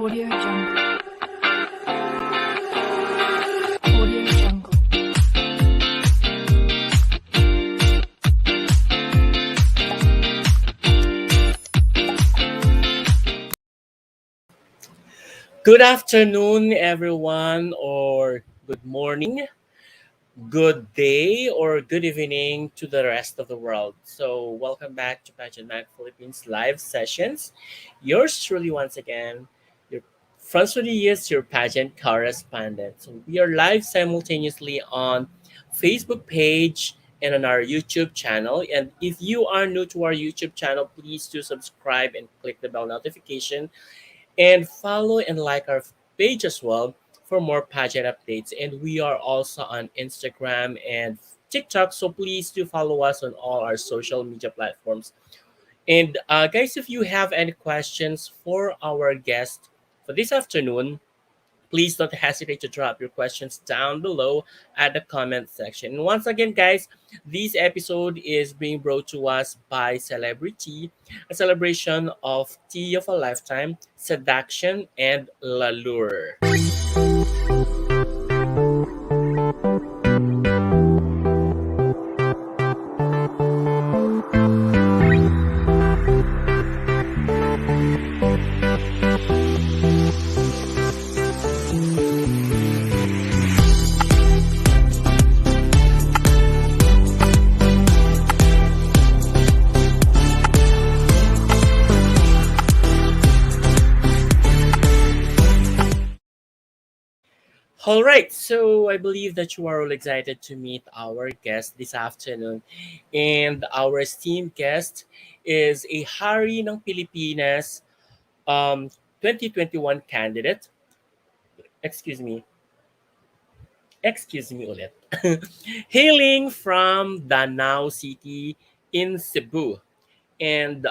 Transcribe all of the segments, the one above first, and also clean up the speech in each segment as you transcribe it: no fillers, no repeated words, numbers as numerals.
Audio Jungle. Audio Jungle. Good afternoon, everyone, or good morning, good day, or good evening to the rest of the world. So, welcome back to Pageant Philippines live sessions. Yours truly, once again, your friends for the years, your pageant correspondent. So, we are live simultaneously on Facebook page and on our YouTube channel. And if you are new to our YouTube channel, please do subscribe and click the bell notification and follow and like our page as well for more pageant updates. And we are also on Instagram and TikTok, so please do follow us on all our social media platforms. And guys, if you have any questions for our guest for this afternoon, please don't hesitate to drop your questions down below at the comment section. And once again, guys, this episode is being brought to us by Celebrity, a celebration of Tea of a Lifetime, Seduction, and Lalure. All right, so I believe that you are all excited to meet our guest this afternoon. And our esteemed guest is a Hari ng Pilipinas 2021 candidate. Excuse me. Excuse me ulit. Hailing from DANAO City in Cebu. And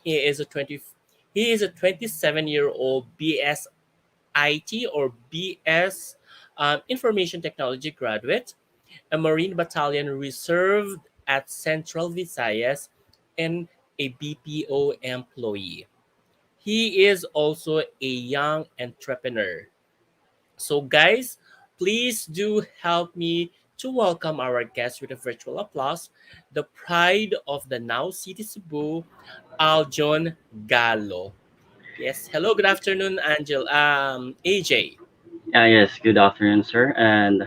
he is a 27-year-old BS IT or BS Information Technology graduate, a Marine Battalion reserved at Central Visayas, and a BPO employee. He is also a young entrepreneur. So, guys, please do help me to welcome our guest with a virtual applause, the pride of the Now City Cebu, Aljon Galo. Yes, hello, good afternoon, Angel. AJ. Yes, good afternoon, sir, and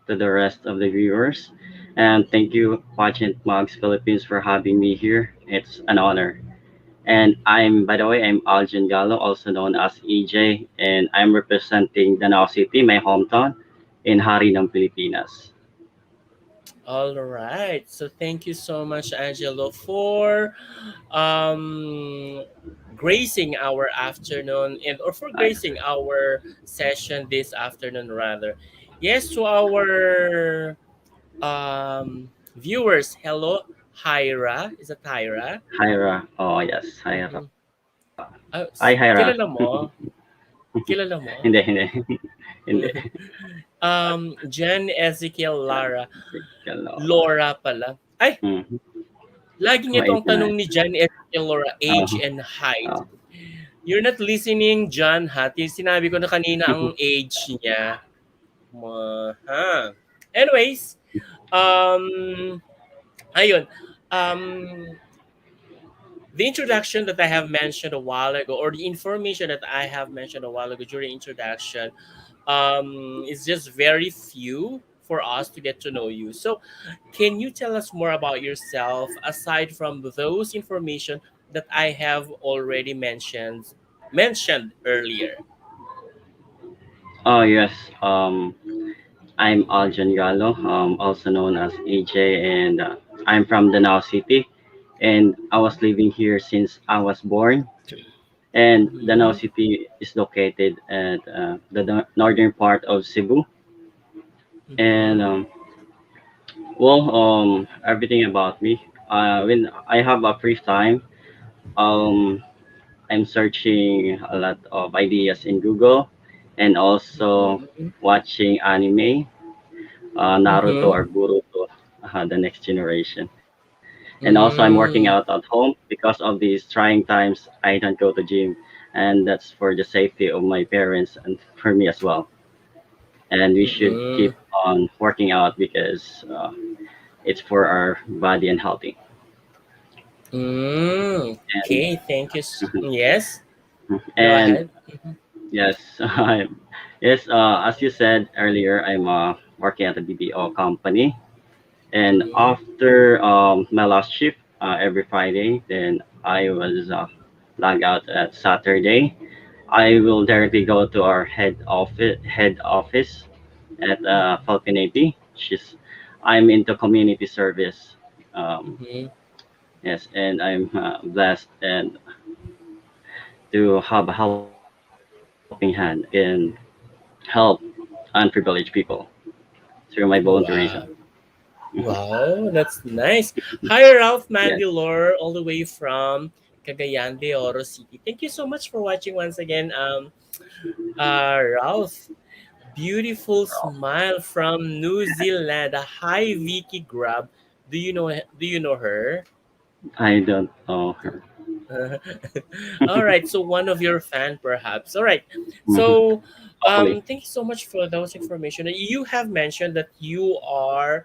to the rest of the viewers. And thank you, Pageant Mugs Philippines, for having me here. It's an honor. And by the way, I'm Aljon Galo, also known as EJ, and I'm representing Danao City, my hometown, in Hari ng Pilipinas. All right. So thank you so much, Angelo, for um, gracing our afternoon and or for Hi. gracing our session this afternoon rather. Yes, to our viewers, hello, Hyra. Is it Hyra? Hyra. Oh, yes, Hyra. Mm-hmm. Ah, Hi, Hyra. kilala mo? Kilala mo? Hindi, hindi. Hindi. Jen Ezekiel Yan. Lara. Hello. Laura pala. Ay, Mm-hmm. laging itong tanong ni Jan Ezekiel Laura, age Oh, and height. oh. You're not listening, John, ha? Sinabi ko na kanina ang age niya. Ha? Anyways, um, ayun. Um, the introduction that I have mentioned a while ago, or the information that I have mentioned a while ago during introduction, is just very few for us to get to know you. So, can you tell us more about yourself aside from those information that I have already mentioned earlier? Oh, yes. I'm Aljan Galo, also known as AJ, and I'm from Danao City. And I was living here since I was born. And Danao Mm-hmm. City is located at the northern part of Cebu. And Mm-hmm. everything about me. When I have a free time, um, I'm searching a lot of ideas in Google, and also Mm-hmm. watching anime, Naruto Mm-hmm. or Boruto, the next generation. And also, I'm working Mm. out at home because of these trying times. I don't go to gym. and that's for the safety of my parents and for me as well. And we should Mm-mm. keep on working out because it's for our body and healthy. Mm. And Okay, thank you. Yes, go and ahead. yes, yes. As you said earlier, I'm working at a BPO company, and Mm-hmm. after my last shift every Friday, then I was log out at Saturday. I will directly go to our head office at Falcon AP. I'm into community service. Um, Mm-hmm. yes, and I'm blessed and to have a helping hand in help unprivileged people through my volunteerism. Wow. Wow, that's nice. Hi, Ralph Yes, Mandilor, all the way from Cagayan de Oro City. Thank you so much for watching once again. Ralph, beautiful smile from New Zealand. Hi, Vicky Grab. Do you know her? I don't know her. All right, so one of your fan perhaps. All right. Mhm. So, Hopefully, thank you so much for those information. You have mentioned that you are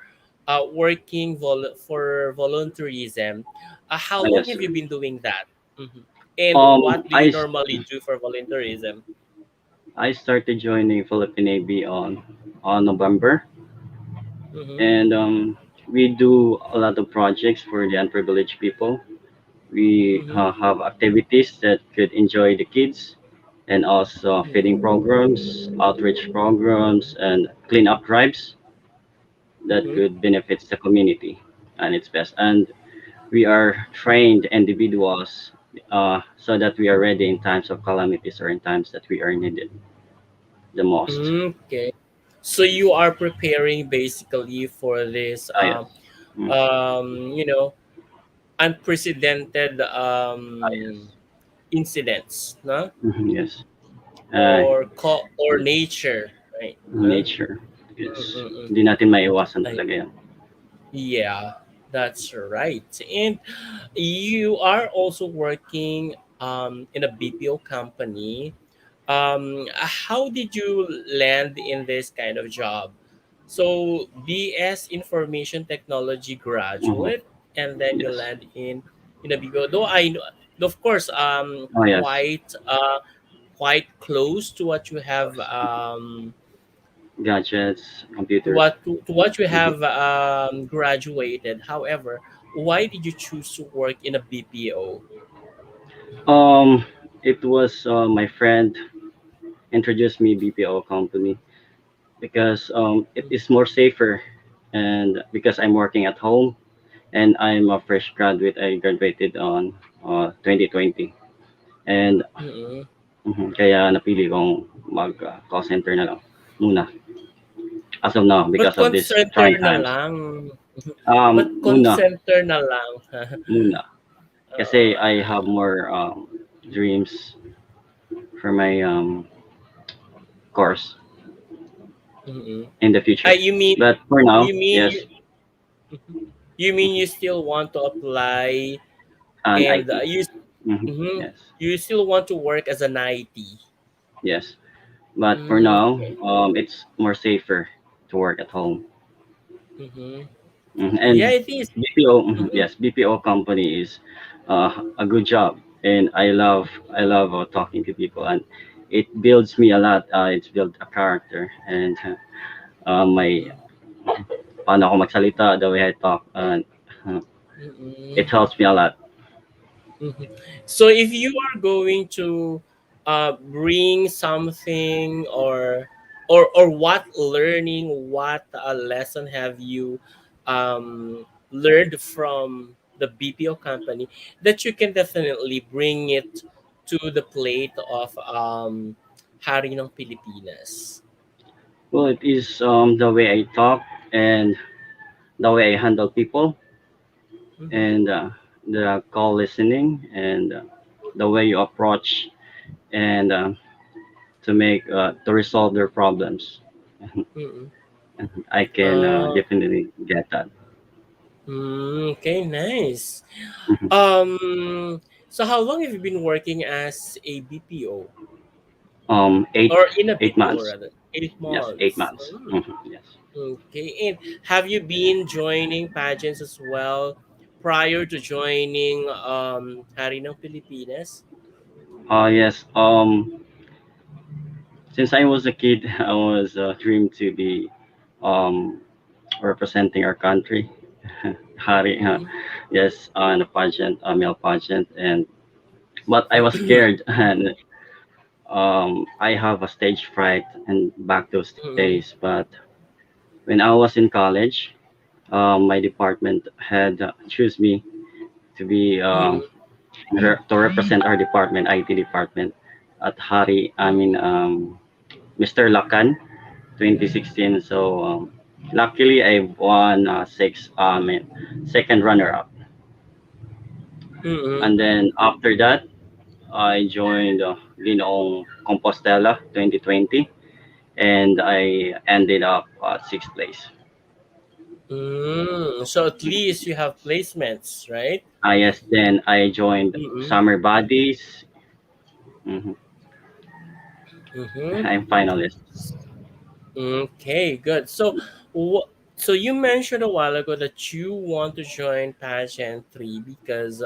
working for volunteerism. How long yes, have sir. you been doing that? Mhm. And what do you I normally do for volunteerism? I started joining Philippine Navy on November, Mm-hmm. and we do a lot of projects for the unprivileged people. We Mm-hmm. have activities that could enjoy the kids, and also Mm-hmm. feeding programs, outreach programs, and cleanup drives that Mm-hmm. could benefit the community and its best. And we are trained individuals so that we are ready in times of calamities or in times that we are needed the most. Okay. So you are preparing basically for this Yes. Mm. you know unprecedented Yes. incidents, no? Yes. Uh, Or nature, right? Huh? nature. Yes. Mm-mm-mm. Hindi natin maiwasan I, talaga yan. yeah, that's right. And you are also working in a BPO company. How did you land in this kind of job? So BS Information Technology Mhm. graduate, and then you Yes. land in a BPO. Though I know, of course, Oh, yes. quite close to what you have Gadgets, computers. to what you Mhm. have graduated. However, why did you choose to work in a BPO? Um, it was my friend introduced me BPO company because it is more safer, and because I'm working at home and I'm a fresh graduate. I graduated on 2020, and Mm-mm. kaya napili kong mag call center na lang muna as of now But because of this center trying na times. lang. But Muna, center na lang. muna. Kasi I have Ah, more dreams for my course mm-mm. in the future. You mean But for now, you mean yes, you you mean you still want to apply an and IT. mhm, Yes, you still want to work as an IT. yes. But for Mm, now, okay. it's more safer to work at home. Mm-hmm. And Yeah, it is. BPO, Mm-hmm. yes, BPO company is a good job, and I love talking to people, and it builds me a lot. It's built a character and my Mm-hmm. paano ako magsalita, the way I talk, and uh, Mm-hmm. it helps me a lot. Mhm. So if you are going to bring something or what learning, what lesson have you learned from the BPO company that you can definitely bring it to the plate of Hari ng Pilipinas? Well, it is the way I talk and the way I handle people Mm-hmm. and the call listening and the way you approach and to resolve their problems. Mm-hmm. I can Uh, definitely get that. okay, nice. Mhm. Um, So how long have you been working as a BPO Eight or in a 8 months. BPO rather? Eight Yes, eight months. months. Hmm, yes. Okay. And have you been joining pageants as well prior to joining Hari ng Pilipinas? Yes. Since I was a kid, I was dreamed to be um representing our country. Hari, Mm-hmm. yes, in a pageant, a male pageant, and but I was scared, and I have a stage fright and back those days. Mm-hmm. But when I was in college, my department had choose me to be to represent our department, IT department, at Hari. I mean, Mr. Lakan, 2016. So luckily, I won second runner up, Mm-hmm. and then after that, I joined Linoong Compostela 2020, and I ended up at sixth place. So at least you have placements, right? Yes, then I joined Mm-hmm. Summer Bodies. Hmm. Mm-hmm. I'm finalist. Okay, good. So you mentioned a while ago that you want to join Pageant 3 because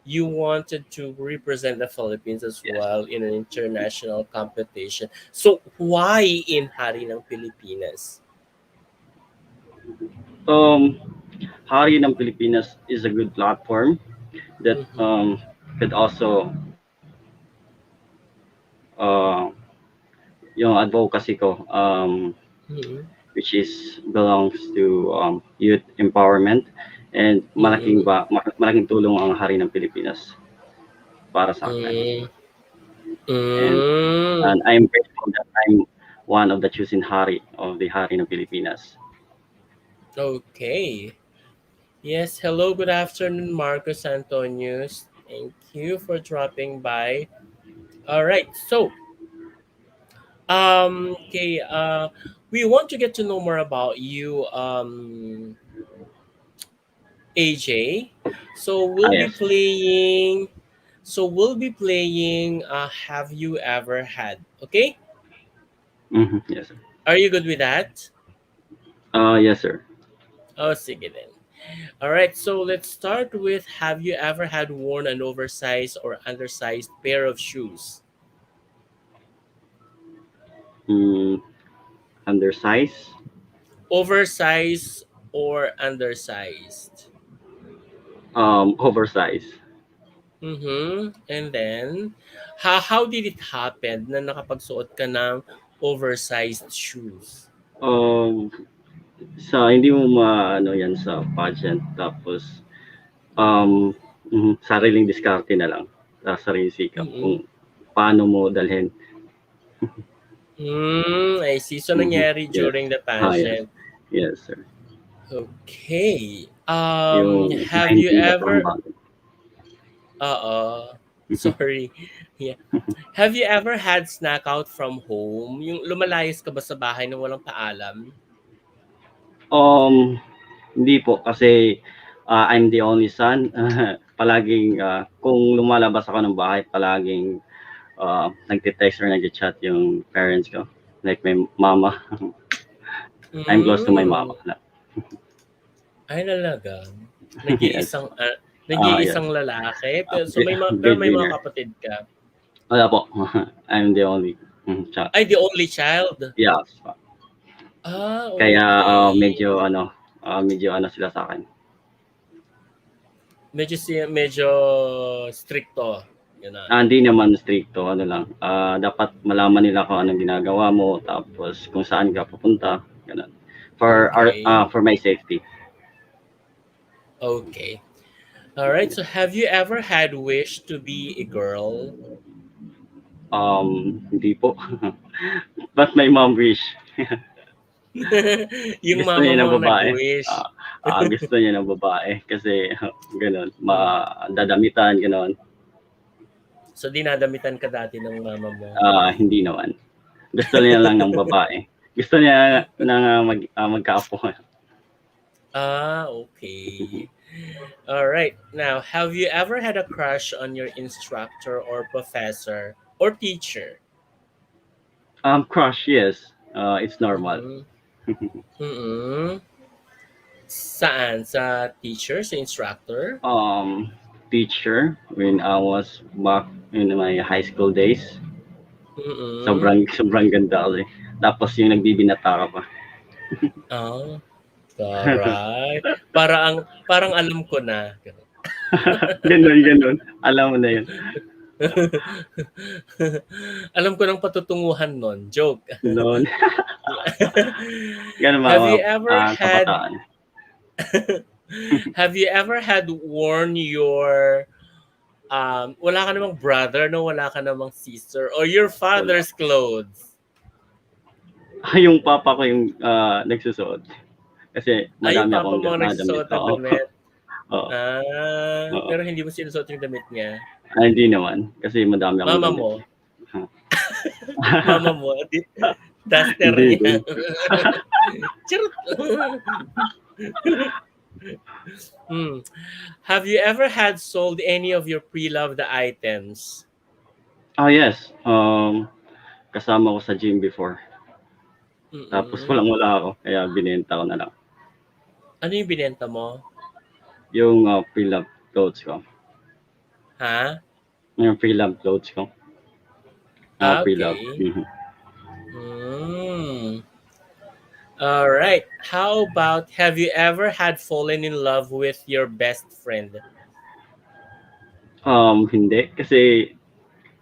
you wanted to represent the Philippines as Yes. well in an international competition. So why in Hari ng Pilipinas? Um, Hari ng Pilipinas is a good platform that Mm-hmm. could also uh, yung advocacy ko, Mm-hmm. which is belongs to youth empowerment, and Mm-hmm. malaking tulong ang Hari ng Pilipinas para sa akin. And Mm-hmm. and I'm grateful that I'm one of the choosing Hari of the Hari ng Pilipinas. Okay. Yes, hello, good afternoon, Marcos Antonius. Thank you for dropping by. All right, so okay, we want to get to know more about you, AJ. So we'll be Yes. playing. So we'll be playing. Have you ever had? Okay, Hmm, yes, sir. are you good with that? Yes, sir. Oh, sige then. All right, so let's start with: have you ever had worn an oversized or undersized pair of shoes? Mm, undersize. Oversized or undersized? Oversize. Mm-hmm. And then, how did it happen na nakapagsuot ka ng oversized shoes? Um, hindi mo maano yan sa pageant, tapos Mm-hmm. sariling diskarte na lang, sariling sikap Mm-hmm. kung paano mo dalhin. I see. So, Mhm. nangyari Yes. during the Yes. pageant. Yes, sir. Okay. Yung Have you 19 metro ang ever, bago. sorry. Yeah. Have you ever had snack out from home? Yung lumalayas ka ba sa bahay na walang paalam? Hindi po kasi I'm the only son. Palaging kung lumalabas ako ng bahay, palaging nagte-text or nagte-chat yung parents ko. Like my mama. I'm close to my Mm. mama. Ay talaga? Yes. Nag-iisang Yes. nag-iisang lalaki pero may mga Breadwinner. kapatid ka? Wala po. I'm the only child. Ay, the only child? Yes. Kaya Okay. medyo ano sila sa akin. Medyo stricto, gano'n? Hindi naman stricto, ano lang. Dapat malaman nila kung anong ginagawa mo, tapos kung saan ka pupunta, ganun. Okay, For my safety. okay. Alright, so have you ever had wish to be a girl? Hindi po. But my mom wish. Yung Gusto mama niya mo ng babae. nag-wish. Gusto niya ng babae kasi ganun, Hmm. dadamitan, ganun. So, dinadamitan ka dati ng mama mo? Hindi naman. Gusto niya lang ng babae. Gusto niya na magkaapo. Okay. All right. Now, have you ever had a crush on your instructor or professor or teacher? Crush, yes. It's normal. Mm-hmm. Mm-hmm. Saan? Sa teacher? Sa instructor? um, Teacher when I was back in my high school days. Mm-hmm. Sobrang ganda kasi. Tapos yung nagbibinata ka pa. Oh, taray. Parang alam ko na. Ganun. Ganun. Alam mo na yun. Alam ko ng patutunguhan nun. Joke. Noon. Ganun have mga you ever had kabataan. have you ever had worn your wala ka namang brother, no, wala ka namang sister, or your Wala. father's clothes? Yung papa ko yung nagsusuot. Kasi Ay, yung madami papa akong mo ang damit. nagsusuot ng Oo. damit. Oo. Oo. Pero hindi mo sinusuot yung damit niya. Hindi naman. Kasi madami akong Mama damit. mo, mama mo, duster Hindi niya. din. Charot. Hmm. Have you ever had sold any of your pre-loved items? Yes. Kasama ko sa gym before. Tapos Mm-mm. walang-wala ako. Kaya binenta ko na lang. Ano yung binenta mo? Yung pre-love clothes ko. Ha? Yung pre-love clothes ko. Pre-love. Okay. Mm. All right. How about have you ever had fallen in love with your best friend? Hindi. Kasi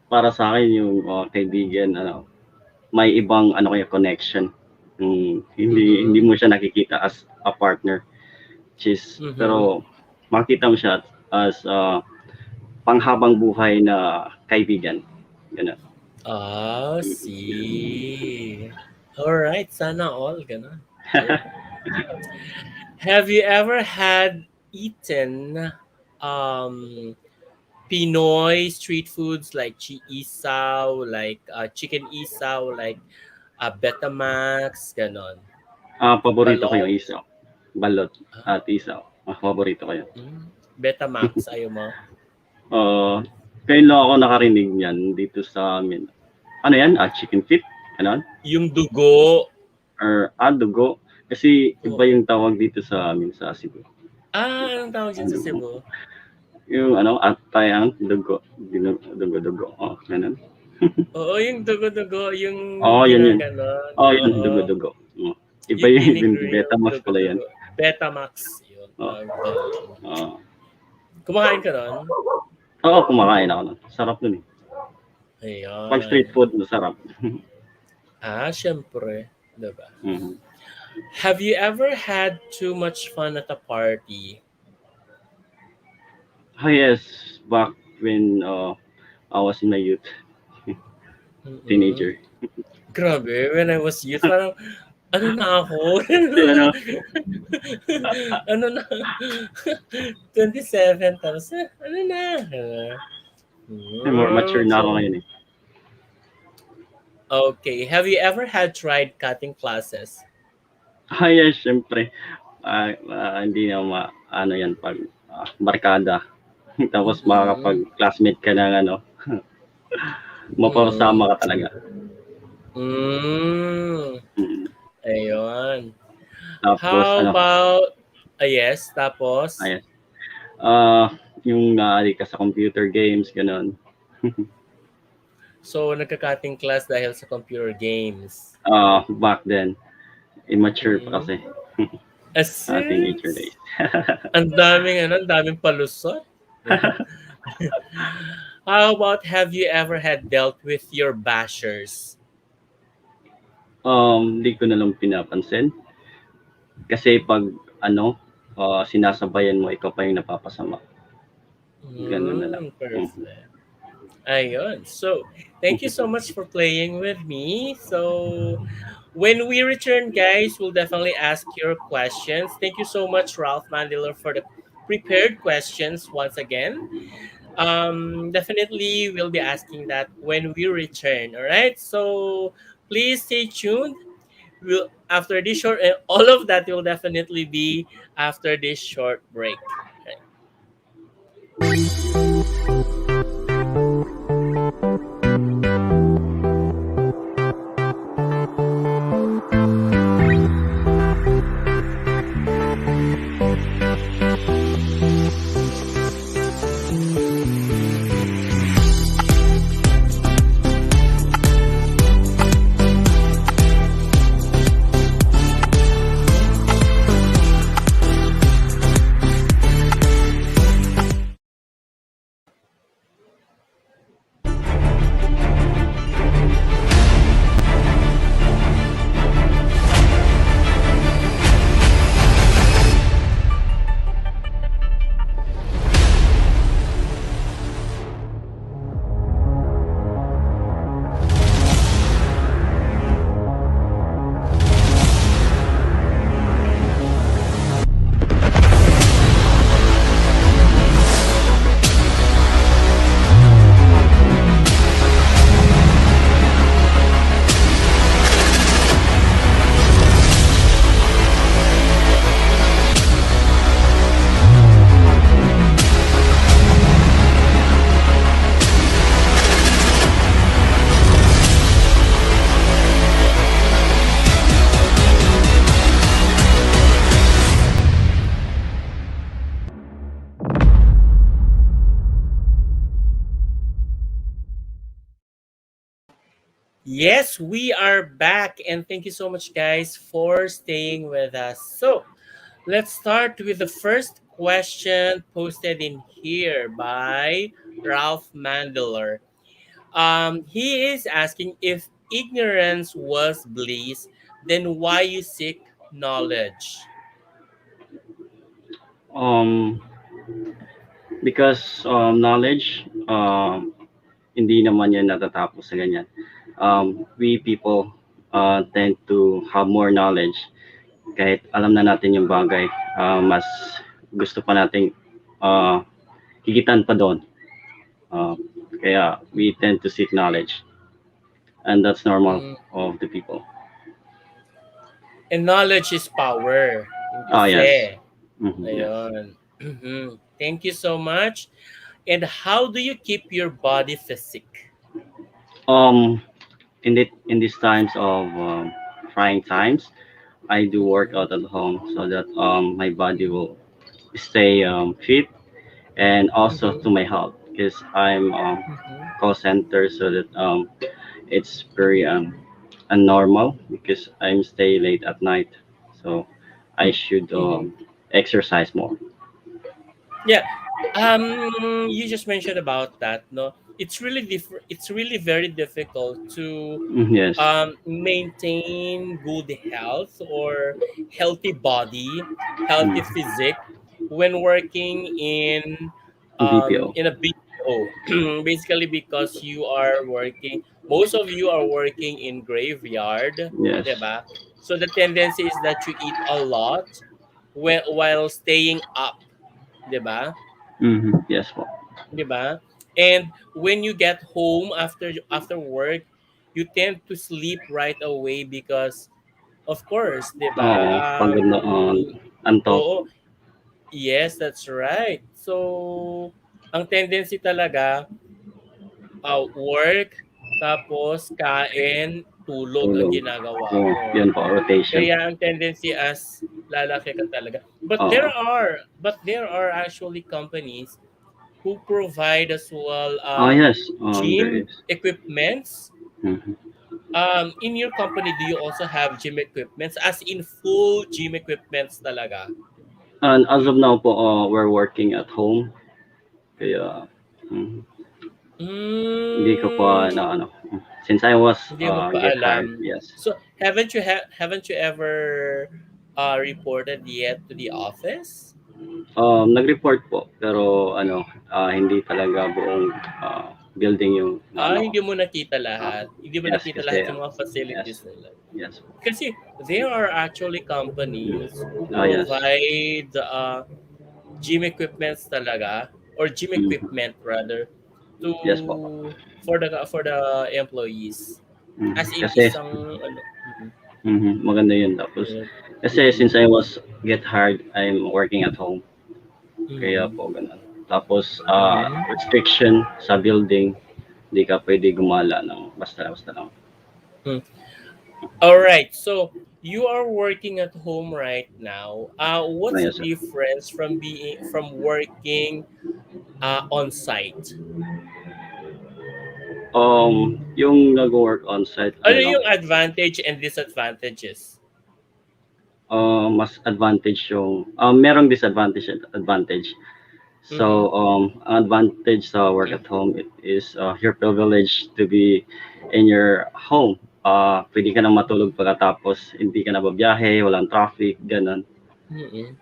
para sa akin yung kaibigan, may ibang connection. Hindi Mm-mm. mo siya nakikita as a partner. Mm-hmm. Pero makita mo siya as panghabang buhay na kaibigan. Ganun. Ah, see. All right. Sana all. Ganun. Joke. Have you ever had eaten um Pinoy street foods like isaw, like chicken isaw, like Betamax, ganon. Paborito ko Balot. yung isaw. Balot Ah, at isaw. Paborito ko yun. Betamax, ayaw mo? Uh, Ngayon lang ako nakarinig niyan dito sa amin. Ano yan? Chicken feet? Ganon? Yung dugo. Or dugo? Kasi iba Oo. yung tawag dito sa amin sa Cebu. Anong tawag dyan sa Dugo. Cebu? Yung atayang dugo. Dugo. Ganon. Oo, yung dugo-dugo, yung Yun. ginaganon. Yun, Oo. dugo. Iba Yung yung ginigrilled Betamax pala yan. dugo-dugo. Betamax, yun. Oo. Tawag doon. Oo. Kumakain ka nun? Oo, kumakain ako nun. Sarap nun eh. Pag street Ayan. food, masarap. Syempre. Diba? Mhm. Have you ever had too much fun at a party? Yes, back when I was in my youth, Mm-mm. teenager. Grabe, when I was youth, parang, ano na ako? Kasi ano na? 27, tapos, ano na? more mature na ako So, ngayon eh. okay. Have you ever had tried cutting classes? Yes, syempre. Hindi na ano yan pag barkada. Tapos Mm-mm. makakapag-classmate ka ng Mm-mm. mapapasama ka talaga. Mm. Mm. Ayun. Tapos How about, yes, tapos, ayan. Ah, yung naali ka sa computer games, ganun. so, nagka-cutting class dahil sa computer games. Back then, immature pa Mm. kasi. Teenager Asis. days. Ang daming palusot. How about have you ever had dealt with your bashers? Hindi ko na lang pinapansin. Kasi pag sinasabayan mo, ikaw pa yung napapasama. Ganun na lang. Perfect. Ayun. So, thank you so much for playing with me. So, when we return, guys, we'll definitely ask your questions. Thank you so much, Ralph Mandela, for the prepared questions once again. Definitely we'll be asking that when we return. All right. So please stay tuned. We'll after this short, all of that will definitely be after this short break. Yes, we are back, and thank you so much, guys, for staying with us. So, let's start with the first question posted in here by Ralph Mandler. He is asking if ignorance was bliss, then why you seek knowledge? Um, because knowledge, hindi naman yan natatapos sa ganyan. We people tend to have more knowledge kahit alam na natin yung bagay, mas gusto pa nating uh, higitan pa doon. Uh, Kaya we tend to seek knowledge, and that's normal Mm, of the people. and knowledge is power. Hindi Oh yes. se. Yes. Ayun. Mhm. Thank you so much. And how do you keep your body physique? Um, in these times of trying times, I do work Mhm, out at home so that my body will stay fit, and also mhm, to my health because I'm mhm, call center, so that it's very unnormal because I'm stay late at night, so I should mhm. exercise more. Yeah. You just mentioned about that, no? It's really very difficult to Yes. maintain good health or healthy body, healthy Mm. physique when working BPO. in a BPO. Basically because you are working, most of you are working in graveyard, Yes. 'di ba? So the tendency is that you eat a lot while staying up, 'di ba? Yes po. 'Di ba? And when you get home after work, you tend to sleep right away because of course, 'di ba? Oo, pagod na antok. Oo, yes, that's right. So, ang tendency talaga work tapos kain, tulog ang Tulog. ginagawa Oo, mo. yun po, rotation. Kaya ang tendency as lalaki ka talaga. Oo. But there are actually companies who provide as well Oh, yes. There gym is. equipments. Mhm. In your company, do you also have gym equipments? As in full gym equipments talaga? And as of now po, we're working at home. Kaya, mm, hindi ko pa Mm, na ano. Since I was hindi mo pa get hired, alam. yes. So, haven't you ever reported yet to the office? Nag-report po, pero ano, hindi talaga buong building yung ano ko. Hindi mo nakita Ah, lahat. Hindi mo yes, nakita lahat kasi, yung mga yes, facilities nila. yes. Kasi there are actually companies who Yes. provide gym equipments talaga or gym Mhm. equipment rather to Yes po. for the employees as in Kasi, isang ano. Mhm. maganda yun. Tapos, Ayun. kasi since I was get hired, I'm working at home. Kaya Mhm. po, ganun. Tapos Mm-hmm. restriction sa building, hindi ka pwede gumala ng basta-basta lang. All right. So you are working at home right now. What's the Yes, sir. difference from working on site? Yung nag-work on site, Ano ano lang, yung advantage and disadvantages? mas advantage yung merong disadvantage at advantage. Mm-hmm. So ang advantage sa work at home it is you're privileged to be in your home. Pwede ka nang matulog pagkatapos hindi ka na babiyahe, walang traffic, ganun. Mm-hmm.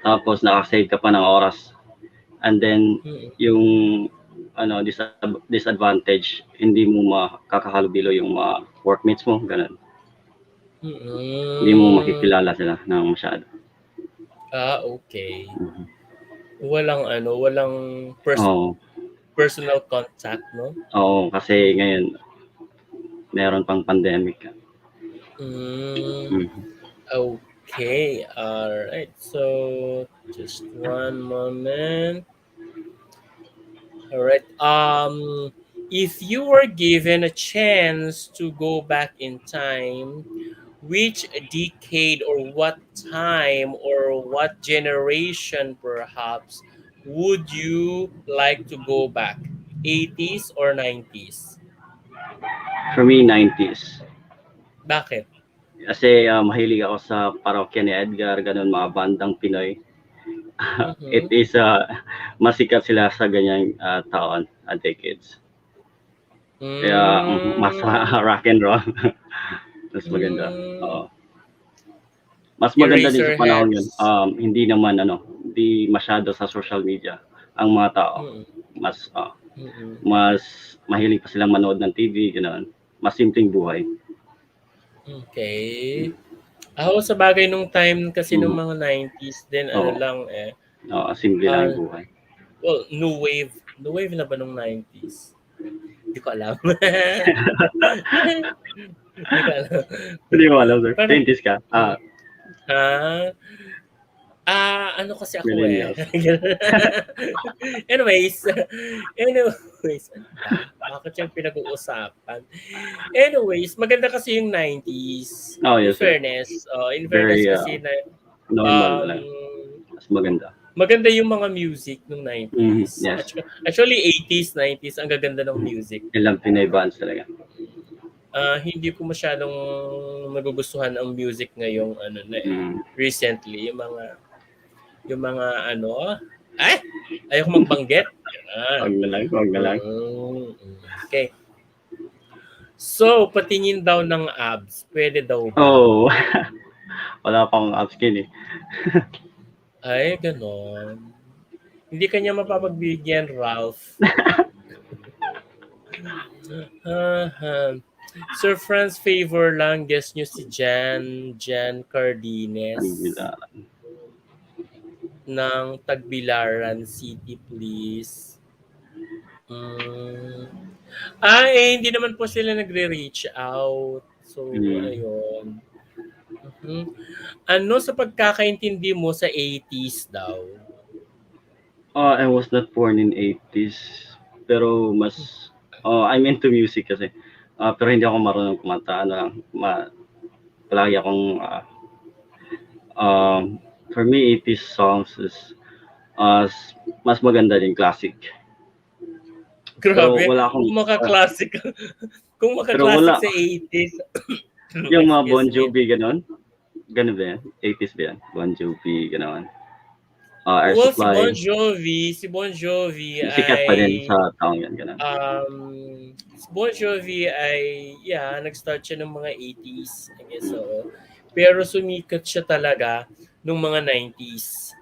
Tapos nakasave ka pa ng oras. And then Mm-hmm. yung disadvantage, hindi mo makakahalubilo yung mga workmates mo, ganun. Hindi mo Mm-hmm. makikilala sila ng masyado. Okay. Mhm. Walang Oo. personal contact, no? Oo, kasi ngayon meron pang pandemic. Mm, Mhm. okay. All right. So just one moment. All right. If you were given a chance to go back in time, which decade or what time or what generation perhaps would you like to go back? 80s or 90s? For me, 90s. Bakit? Kasi mahilig ako sa parokya ni Edgar, ganun mga bandang Pinoy. It Mm-hmm. is masikat sila sa ganyang taon, decades. Kaya mas Mm, rock and roll. Mas maganda. mm, Oo. Mas maganda din sa panahon yun. Eraserheads. Hindi naman hindi masyado sa social media ang mga tao. Mm, Mas mm, mas mahilig pa silang manood ng TV, gano'n. Mas simpleng buhay. okay. Ako sa bagay nung time kasi nung Mhm. mga 90s din ano Oo. lang eh. Oo, simple lang ah, yung buhay. well, new wave. New wave na ba nung 90s? Hindi ko alam. Hindi ko alam. Hindi mo alam, sir. Parang, 20s ka? mm, ha? Ano kasi ako eh. Millennials. anyways, anyways, ano ba? Bakit yung pinag-uusapan? Anyways, maganda kasi yung 90s. Oh, In yes, sir. fairness, in fairness Very kasi na normal um, lang. Mas maganda. maganda yung mga music nung Mhm, 90s. yes. Actually, 80s, 90s, ang gaganda ng Mhm. music. Ilang Pinoy bands talaga. Hindi ko masyadong nagugustuhan ang music ngayong Mm. recently yung mga ayoko magbanggit. Yan. Wag na lang. Okay. So, patingin daw ng abs. Pwede daw ba? Oh, wala pang upskin eh. Ay, ganon. Hindi kanya mapapagbigyan, Ralph. Sir Franz favor lang. Guess nyo si Jan Cardines Ang ng Tagbilaran City, please. Mm. Hindi naman po sila nagre-reach out. So, Mm. ayun. Mhm. Ano sa pagkakaintindi mo sa 80s daw? I was not born in 80s, pero I'm into music kasi. Pero hindi ako marunong kumanta. Ano lang, palagi akong, for me, 80s songs is uh, mas maganda din classic. Pero Grabe, wala akong, kung maka-classic, kung pero maka-classic wala. sa 80s. Yung mga Bon Excuse me. Jovi, ganon. Ganon ba yan? 80s ba yan? Bon Jovi, ganon. Air Well, Supply. Si Bon Jovi Sikat pa din ay sa taong yan, ganon. si Bon Jovi ay nag-start siya ng mga 80s, I guess so. Pero sumikat siya talaga nung mga 90s.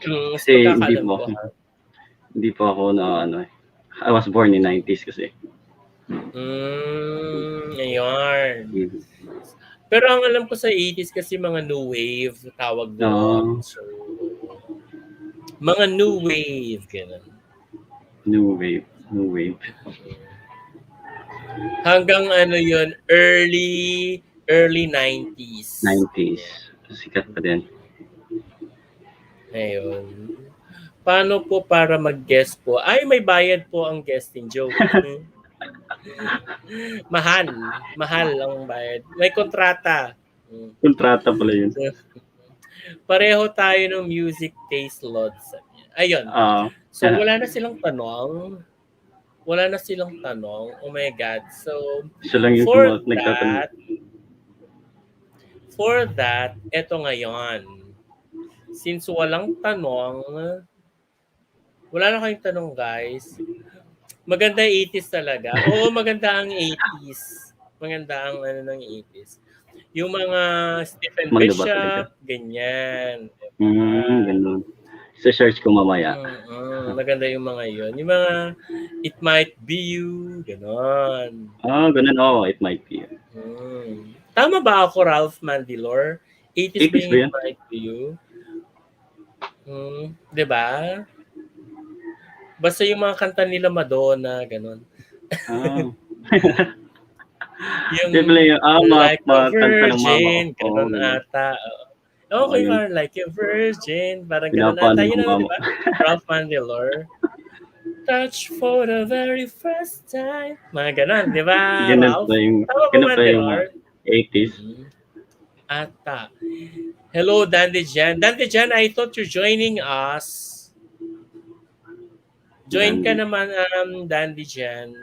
Sa Kasi pagkakaalam ko ha. hindi po ako I was born in 90s kasi. Ayun. Mhm. Pero ang alam ko sa 80s kasi mga new wave tawag doon. So, mga new wave, ganun. New wave. Hanggang yun, early 90s. 90s. Sikat pa din. Ayun. Paano po para mag-guest po? Ay, may bayad po ang guesting joke. Mahal. Mahal ang bayad. May kontrata. Mm. Kontrata pala yun. So, pareho tayo ng music taste, Lods. Ayun. Ah, So, wala na silang tanong. Wala na silang tanong. Oh my God. So, siya lang yung for nagtatanong. that, for that, eto ngayon. Since walang tanong, wala na kayong tanong, guys. Maganda 80s talaga. Oo, maganda ang 80s. Maganda ang ano ng 80s. Yung mga Stephen Maganda ba talaga? Bishop, ganyan. Diba? Ganun. Sa-search ko mamaya. Maganda yung mga yun. Yung mga It Might Be You, ganon. Ganun. Oh, it might be. Tama ba ako, Ralph Mandilor? 80s ba 80s yung ba It yan? Might Be You? Diba? Basta yung mga kanta nila Madonna, ganon. Ah. Yung Di pala yung, Like a kanta ng mama ko. Virgin, Oo, ganon ganun. ata. Oo, Okay, yun. parang Like a Virgin, parang ganon ata. Pinapano Yun ng na, di mama. ba? Ralph Mandilor. Touch for the very first time. Mga ganon, di ba, Ralph? Tama ba, Ganun pa yung Mandilor? 80s. Ata. Hello, Dandy Jan. Dandy Jan, I thought you're joining us. Join ka Dandy. naman, Dandy Jan.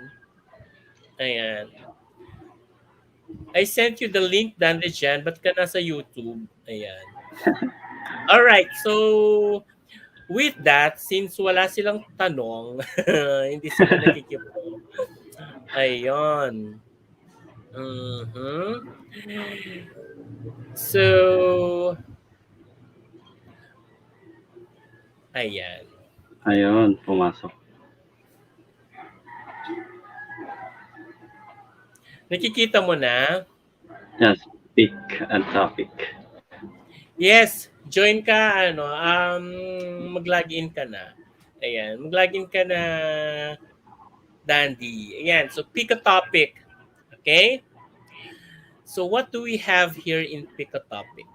Ayan. I sent you the link, Dandy Jan. Ba't ka nasa YouTube? Ayan. Alright, so with that, since wala silang tanong, hindi sila nakikipo. Ayun. So, ayan. Ayun, pumasok. Nakikita mo na? Yes, pick and topic. Yes, join ka, mag-login ka na. Ayan, mag-login ka na, Dandy. Ayan, so pick a topic. Okay? So what do we have here in pick a topic?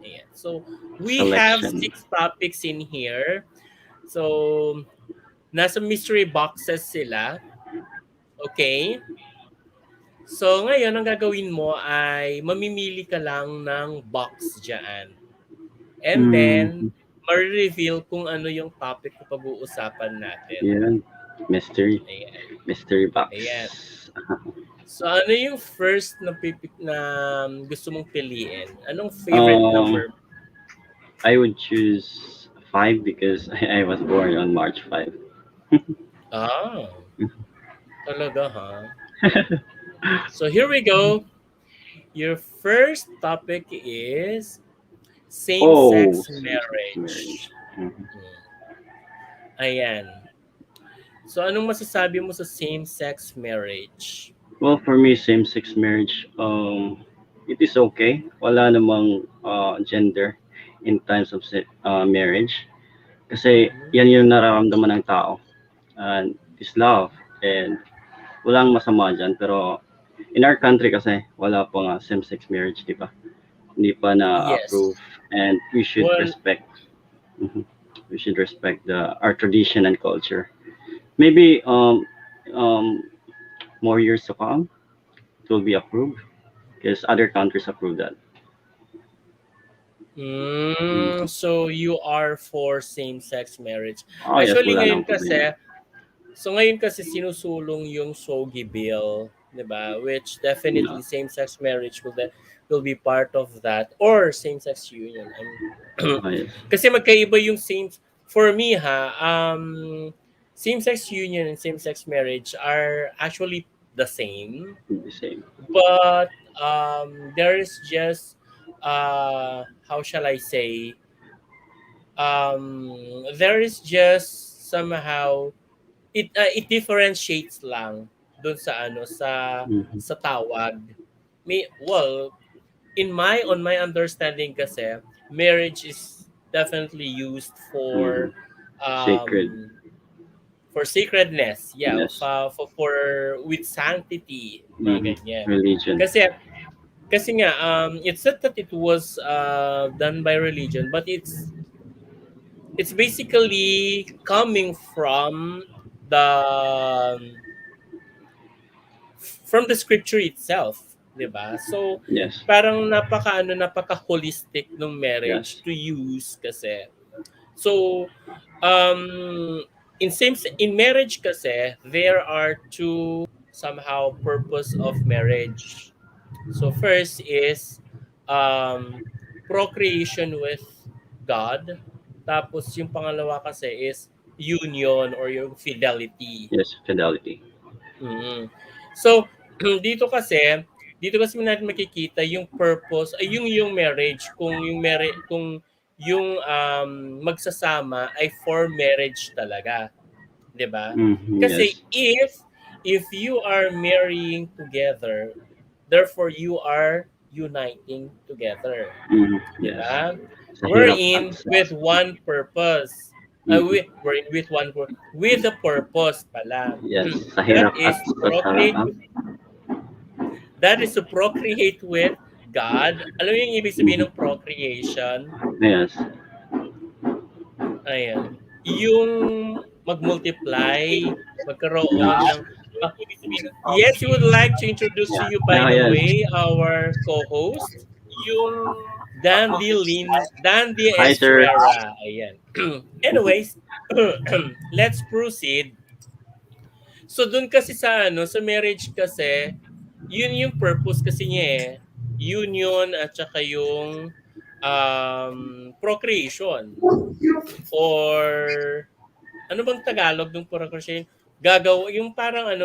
Ayan. So we have Selection. 6 topics in here. So nasa mystery boxes sila. Okay? So ngayon ang gagawin mo ay mamimili ka lang ng box diyan. And then ma-reveal kung ano yung topic na pag-uusapan natin. Yan. Mystery. Ayan. Mystery box. Ayan. So ano yung first na gusto mong piliin? Anong favorite number? I would choose 5 because I was born on March 5. Talaga ha? So here we go. Your first topic is same-sex marriage. Ayan. So anong masasabi mo sa same-sex marriage? Well, for me, same-sex marriage, it is okay. Wala namang gender in times of marriage. Kasi yan yung nararamdaman ng tao. And it's love. And walang masama dyan. Pero in our country kasi, wala pa nga same-sex marriage, di ba? Hindi pa na-approve. Yes. And we should respect. We should respect our tradition and culture. Maybe more years to come, it will be approved because other countries approve that. So you are for same-sex marriage. Yes, Actually wala ngayon nang problema. ngayon kasi sinusulong yung SOGI bill, 'di ba? Which definitely same-sex marriage will be part of that or same-sex union. Yes. Kasi magkaiba yung for me same-sex union and same-sex marriage are actually the same. The same. But there is just how shall I say? There is just somehow it differentiates lang doon sa sa tawag. On my understanding kasi marriage is definitely used for Sacred. For sacredness, Yes. for with sanctity, mga ganyan. Religion. Kasi nga it's not that it was done by religion, but it's basically coming from the scripture itself, 'di ba? So Yes. parang napaka holistic ng marriage Yes. to use kasi. So um in marriage kasi there are two somehow purpose of marriage. So first is procreation with God. Tapos yung pangalawa kasi is union or yung fidelity. Yes. Fidelity. Mm. So dito kasi natin makikita yung purpose ay yung marriage kung yung magsasama ay for marriage talaga, 'di ba? Mm-hmm. Kasi Yes. if you are marrying together, therefore you are uniting together, Mm-hmm. 'di Yes. ba? Sa We're hirap at in sa with one purpose. mm-hmm. We're in with a purpose pala. Yes. Sa That hirap at is sa sarap. to procreate with God. Alam mo yung ibig sabihin ng Mm-hmm. procreation? Yes. Ayan. Yung mag-multiply, magkaroon ng ah, yes, we would like to introduce to Yeah. you by Oh, the yes. way our co-host, Dandy Hi, sir. Estrera. Ayan. Anyways, let's proceed. So dun kasi sa marriage kasi, yun yung purpose kasi niya eh. Union at saka yung procreation or ano bang Tagalog ng procreation? Yung parang Um,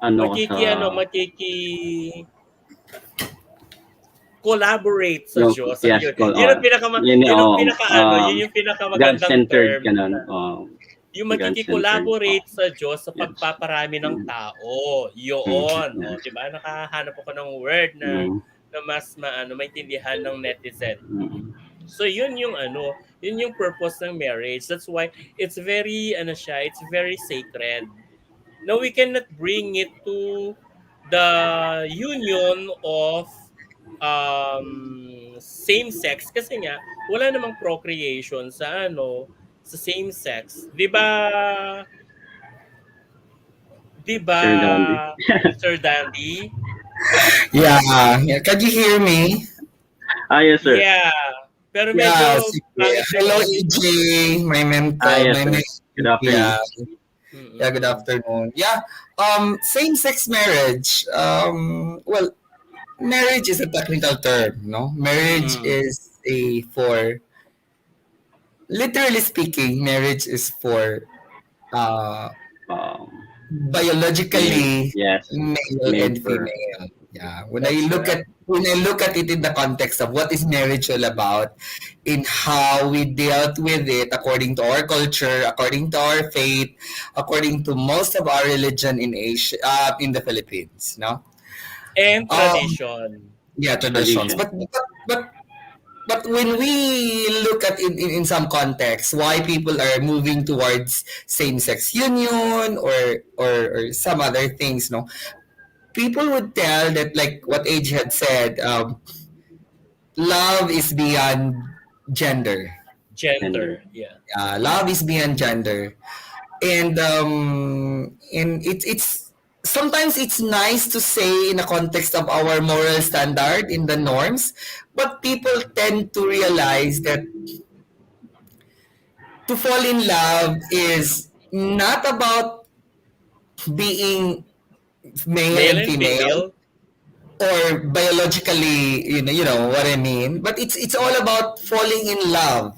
ano sa makiki collaborate sa yung Diyos. yes, Ayun. call or yun Yun yung pinakamagandang God-centered term. ka nun. Yung God-centered. makiki-collaborate sa Diyos sa Yes. pagpaparami ng tao. Mm, Yun. O, yes. 'di ba? Nakahanap ako ng word Mm, na mas maintindihan ng netizen. mm, So yun yung purpose ng marriage. That's why it's very sacred. Now we cannot bring it to the union of same sex kasi nga wala namang procreation sa same sex. 'Di ba? 'Di ba, Sir Dandy. Sir Dandy? Yeah, yeah. Can you hear me? Yes, sir. Yeah. Pero Yeah, medyo sige. pangit yung Hello, audio. EJ, my mentor, Yes, my sir. mentor. Good afternoon. Yeah, yeah. Good Mm-mm. afternoon. Yeah. Same-sex marriage. Well, marriage is a technical term, no? Marriage Mm-mm. is literally speaking, marriage is for uh Um, biologically yes, male made and for female. Yeah. That's correct. When I look at it in the context of what is marriage all about, in how we dealt with it according to our culture, according to our faith, according to most of our religion in Asia, in the Philippines, no. And Um, tradition. yeah, traditions. tradition. But when we look at it in some context, why people are moving towards same-sex union or some other things, no, people would tell that, like what Age had said, love is beyond gender. Gender. Gender. Yeah. Love is beyond gender, and it's sometimes it's nice to say in the context of our moral standard in the norms, but people tend to realize that to fall in love is not about being male Male and and female female. or biologically, you know what I mean. But it's all about falling in love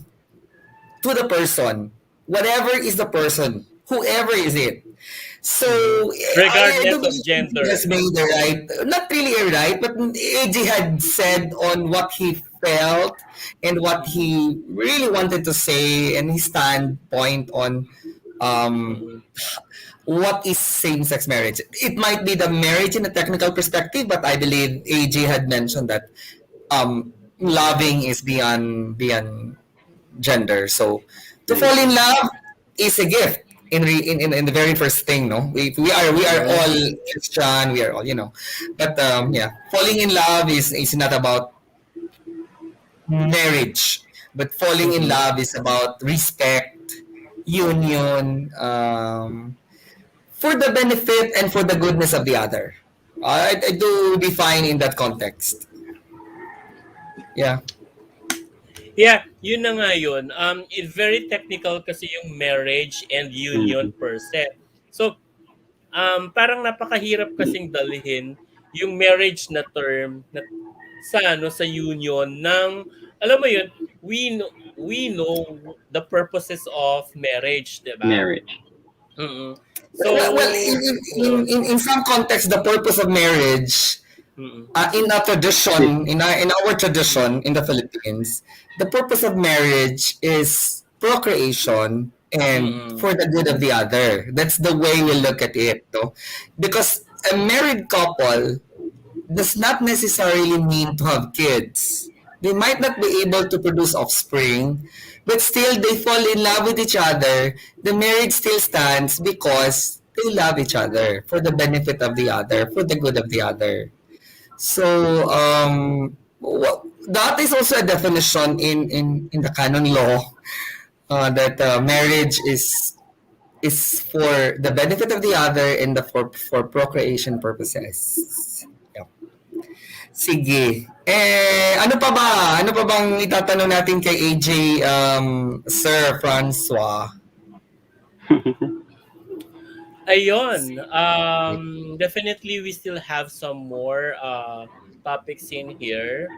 to the person, whatever is the person, whoever is it. So Mm-hmm. I do Regardless of believe he has gender. made the right, not really a right, but AJ had said on what he felt and what he really wanted to say and his standpoint on um, Mm-hmm. what is same-sex marriage. It might be the marriage in a technical perspective, but I believe AJ had mentioned that loving is beyond gender. So to fall in Gender. love is a gift in the very first thing. No, we are Mm-hmm. all Christian. We are all, but yeah, falling in love is not about marriage. But falling in Mm-hmm. love is about respect, union, for the benefit and for the goodness of the other. I do define in that context. Yeah. Yeah, yun na nga yun. Very technical kasi yung marriage and union Mm-hmm. per se. So, parang napakahirap kasing dalhin yung marriage na term na sa ano sa union ng alam mo yun, we know the purposes of marriage, 'di ba? Marriage. Mm. So, Well, yun. in some context, the purpose of marriage, Mm. in a It, tradition, in our tradition in the Philippines, the purpose of marriage is procreation and Mm. for the good of the other. That's the way we look at it, no? Because a married couple does not necessarily mean to have kids. They might not be able to produce offspring, but still they fall in love with each other. The marriage still stands because they love each other for the benefit of the other, for the good of the other. So that is also a definition in the canon law, that marriage is for the benefit of the other and the for procreation purposes. Yep. Sige. Ano pa ba? Ano pa bang itatanong natin kay AJ, Sir Francois? Ayun. Definitely we still have some more topics in here.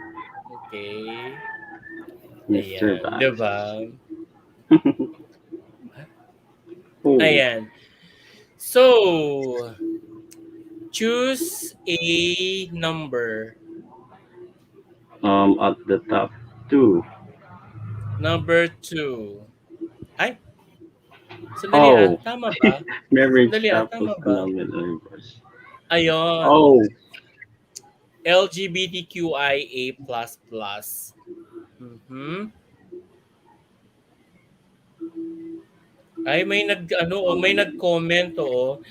Okay. Mr. Ayan, 'di Bax. ba? Oh, Ayan. So, choose a number. at the top two. Number two. Ay, sandali Oh, Tama ba? marriage Sandali couples tama ba? anonymous. Ayon. Oh, LGBTQIA++. Mhm. Ay, may nag-comment, oo.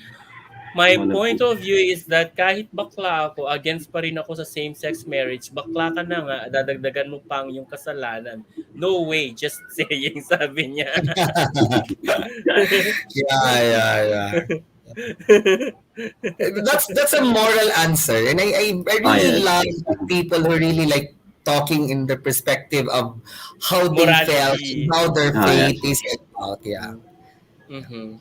My ano point po? of view is that kahit bakla ako, against pa rin ako sa same-sex marriage. Bakla ka na nga, dadagdagan mo pang yung kasalanan. No way, just saying, sabi niya. Yeah. That's a moral answer, and I Ah, really yes. love people who really like talking in the perspective of how they felt and Morality. how their Ah, faith yes. is about. Yeah. Mhm.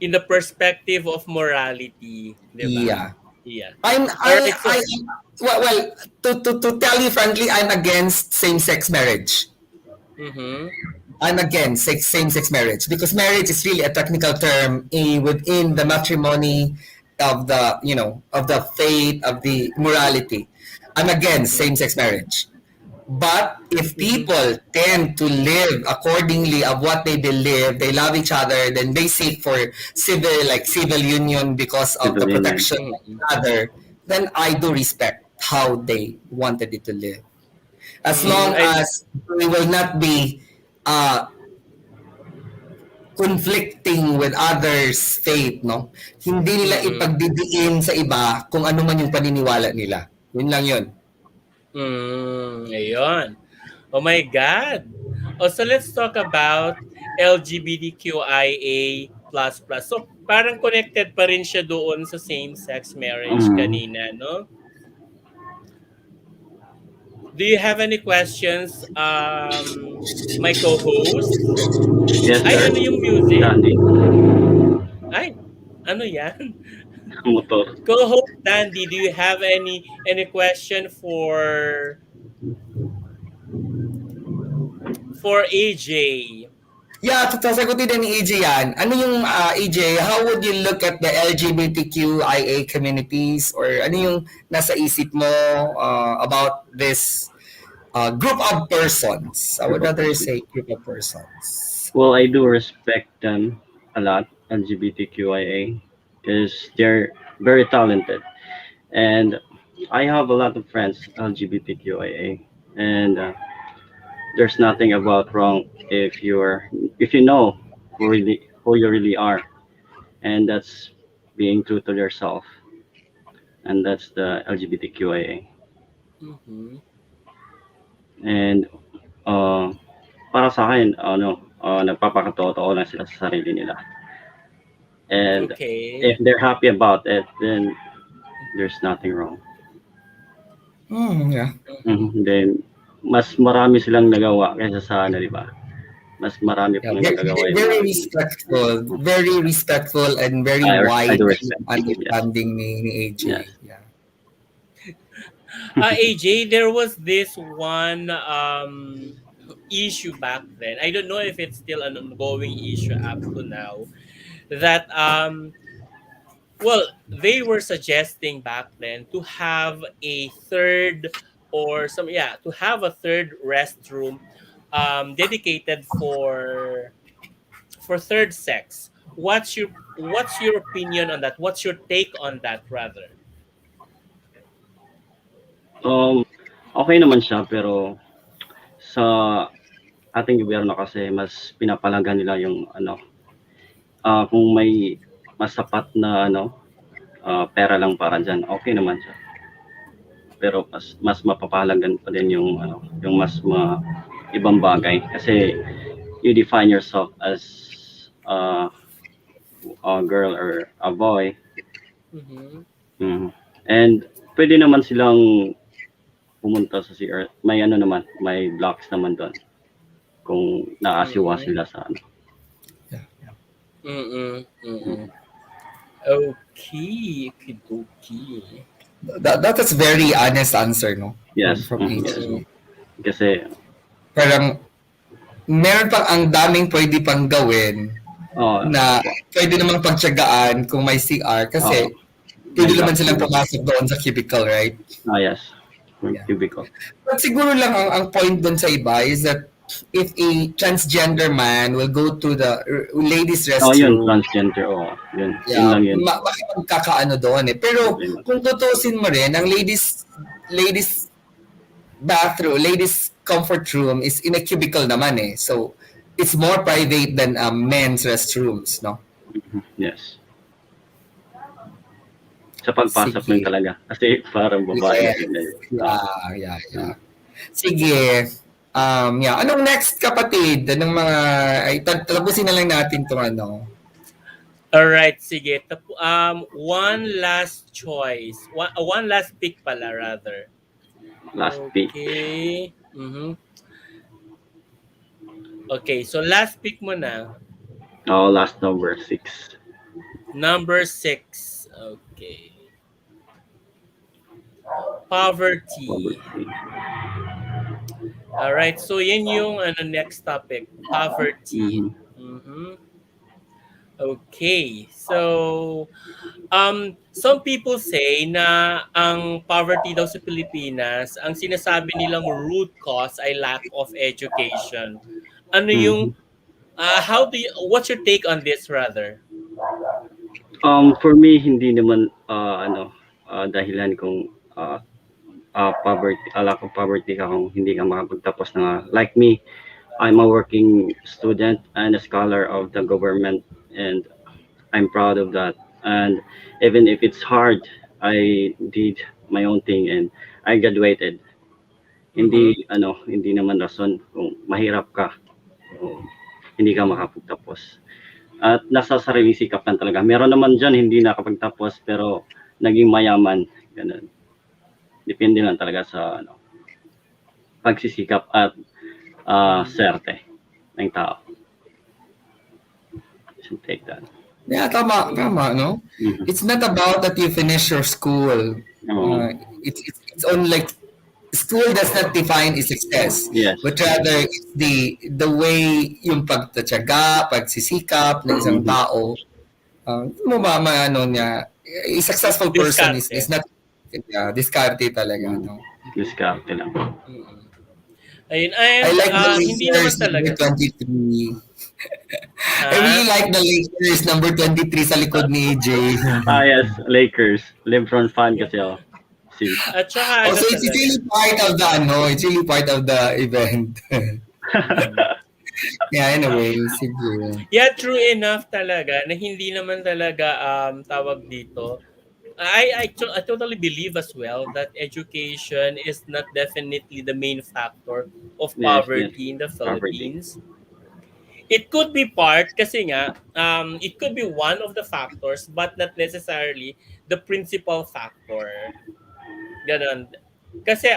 In the perspective of morality, 'di ba? Yeah. Yeah. I'm All right, I so well, to tell you frankly, I'm against same-sex marriage. mhm. I'm against same-sex marriage because marriage is really a technical term within the matrimony of the of the faith of the morality. I'm against Mhm. same-sex marriage. But if Mhm. people tend to live accordingly of what they believe, they love each other, then they seek for civil union because of the Civilian. protection of each Mhm. other, then I do respect how they wanted it to live. As Mm, long I as we will not be uh, conflicting with others' faith, no? Hindi nila mhm. ipagdidiin sa iba kung ano man yung paniniwala nila. Yun lang yun. Ayun. Oh my God. Oh, so let's talk about LGBTQIA++. So, parang connected pa rin siya doon sa same-sex marriage Mm. kanina, no? Do you have any questions, my co-host? Yes, Ay, sir. ano yung music? Dandy. Ay, ano yan? Motor. Co-host Dandy, do you have any question for AJ? Yeah, sasagutin din ni AJ yan. Ano yung AJ, how would you look at the LGBTQIA communities or ano yung nasa isip mo about this group of persons? I would Group of rather person. say group of persons. Well, I do respect them a lot, LGBTQIA, because they're very talented. And I have a lot of friends, LGBTQIA, and there's nothing about wrong if you know who you really are, and that's being true to yourself, and that's the LGBTQIA. Mm-hmm. And uh, para sa akin ano, nagpapakatotoo lang sila sa sarili nila. And Okay. if they're happy about it, then there's nothing wrong. Yeah. Mhm. Then mas marami silang nagawa kaysa sa ano, 'di ba? Mas marami Yeah, pang nagagawa yung mga very respectful and very I wide do yung respect. Yes. understanding ni AJ. Yes. Yeah. AJ, there was this one issue back then. I don't know if it's still an ongoing issue up to now. That well, they were suggesting back then to have a third or some yeah to have a third restroom dedicated for third sex. What's your opinion on that? What's your take on that rather? Um, okay naman siya pero sa ating gobyerno kasi mas pinapalagan nila yung ano, kung may mas sapat na ano, pera lang para diyan, okay naman siya. Pero mas mapapahalagan pa din yung ano, yung mas ibang bagay kasi you define yourself as a girl or a boy. Mm-hmm. And pwede naman silang pumunta sa CR. May ano naman, may blocks naman doon kung naasiwa Mm-hmm. sila sa ano. Mm-mm. Mm-mm. Okay, okay. That is very honest answer, no? Yes. From Yes. AJ. Kasi Parang meron pang ang daming pwede pang gawin oh, na pwede namang pagtiyagaan kung may CR kasi pwede naman silang pumasok doon sa cubicle, right? yes. Yeah. Cubicle. But siguro lang ang point doon sa iba is that if a transgender man will go to the ladies Oh, yun, restroom, transgender. Oh, yun. Yun yeah, lang yun. makakapagkakaano doon eh. Pero Problema. kung tutusin mo rin, ang ladies bathroom, ladies comfort room is in a cubicle naman eh. So, it's more private than men's restrooms, no? Yes. Sa pagpasok Sige. lang talaga. Kasi parang babae. Yeah. Sige. Yeah. Anong next, kapatid? Anong mga... Ay, tapusin na lang natin itong ano. All right, sige. One last choice. One last pick pala rather. Last pick. Okay. Mm-hmm. Okay, so last pick mo na. Oh, last number 6. Number 6. Okay. Poverty. All right, so yan yung next topic, poverty. Mm-hmm. Okay, so some people say na ang poverty daw sa Pilipinas, ang sinasabi nilang root cause ay lack of education. Ano yung what's your take on this rather? For me hindi naman dahilan kung poverty, lack of poverty ka kung hindi ka makapagtapos na like me. I'm a working student and a scholar of the government, and I'm proud of that. And even if it's hard, I did my own thing and I graduated. Hindi naman rason kung mahirap ka o hindi ka makapagtapos. At nasa sariling sikap lang talaga. Meron naman dyan hindi nakapagtapos pero naging mayaman. Ganun. Depende lang talaga sa pagsisikap at swerte ng tao. Should take that. Yeah, tama, no? Mhm. It's not about that you finish your school. Oo. It's only like school does not define its success. Yes. But rather it's the way yung pagtatyaga, pagsisikap ng isang tao. Mo ba ano niya, a successful person is not diskarte talaga, no? Diskarte lang. Ayun, I like the hindi naman Lakers talaga. number 23. I really like the Lakers number 23 sa likod ni AJ. Yes, Lakers. LeBron fan kasi ako. At saka Also, it's really part of the it's really part of the event. Yeah, anyway, sige. Yeah, true enough talaga na hindi naman talaga tawag dito I totally believe as well that education is not definitely the main factor of Yes, yes. poverty in the Poverty. Philippines. It could be part kasi nga it could be one of the factors but not necessarily the principal factor. Ganon. Kasi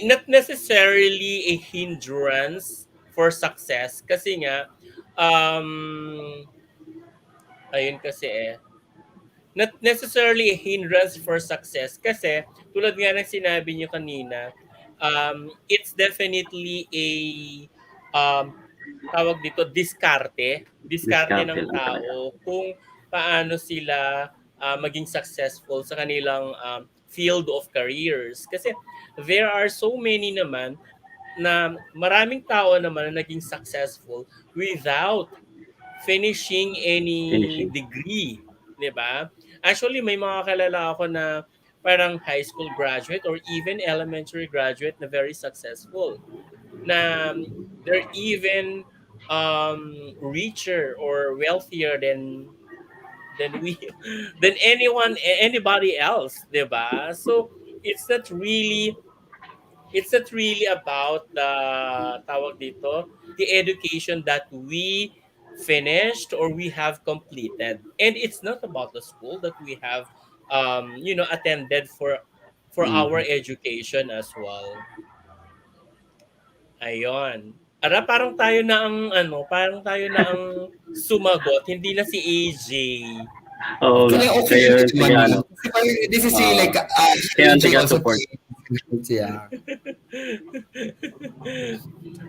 not necessarily a hindrance for success kasi nga ayun kasi not necessarily a hindrance for success kasi tulad nga ng sinabi niyo kanina, it's definitely a um, tawag dito diskarte Diskarte ng lang talaga. tao kung paano sila maging successful sa kanilang field of careers kasi there are so many naman na maraming tao naman na naging successful without finishing any Finishing. degree, 'di ba? Actually, may mga kilala ako na parang high school graduate or even elementary graduate na very successful. Na they're even richer or wealthier than we than anybody else, 'di ba? So, it's not really it's not really about the tawag dito, the education that we finished or we have completed. And it's not about the school that we have attended for our Mhm. education as well. Ayon. Ara parang tayo na ang parang tayo na ang sumagot, hindi na si AJ. Oo nga. Okay Kayo lang rin naman taga ano. yun. Kasi parang this is really ah like, Kayo ang AJ taga also support. came. Yeah.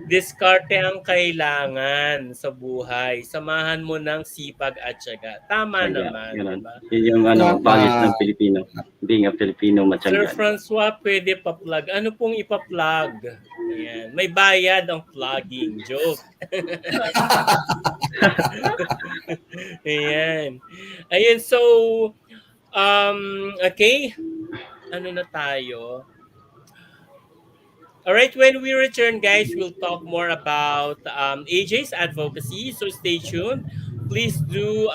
Diskarte ang kailangan sa buhay. Samahan mo ng sipag at tiyaga. Tama Tiyaga. naman, di Ganun. ba? Yun yung values Tama. ng Pilipino. Being a Filipino, Sir matyagan. Francois, pwede pa-plug. Ano pong ipa-plug? Ayan. May bayad ang plugging. Joke. Ayan. Ayan, so, okay. Ano na tayo? All right, when we return, guys, we'll talk more about AJ's advocacy. So stay tuned. Please do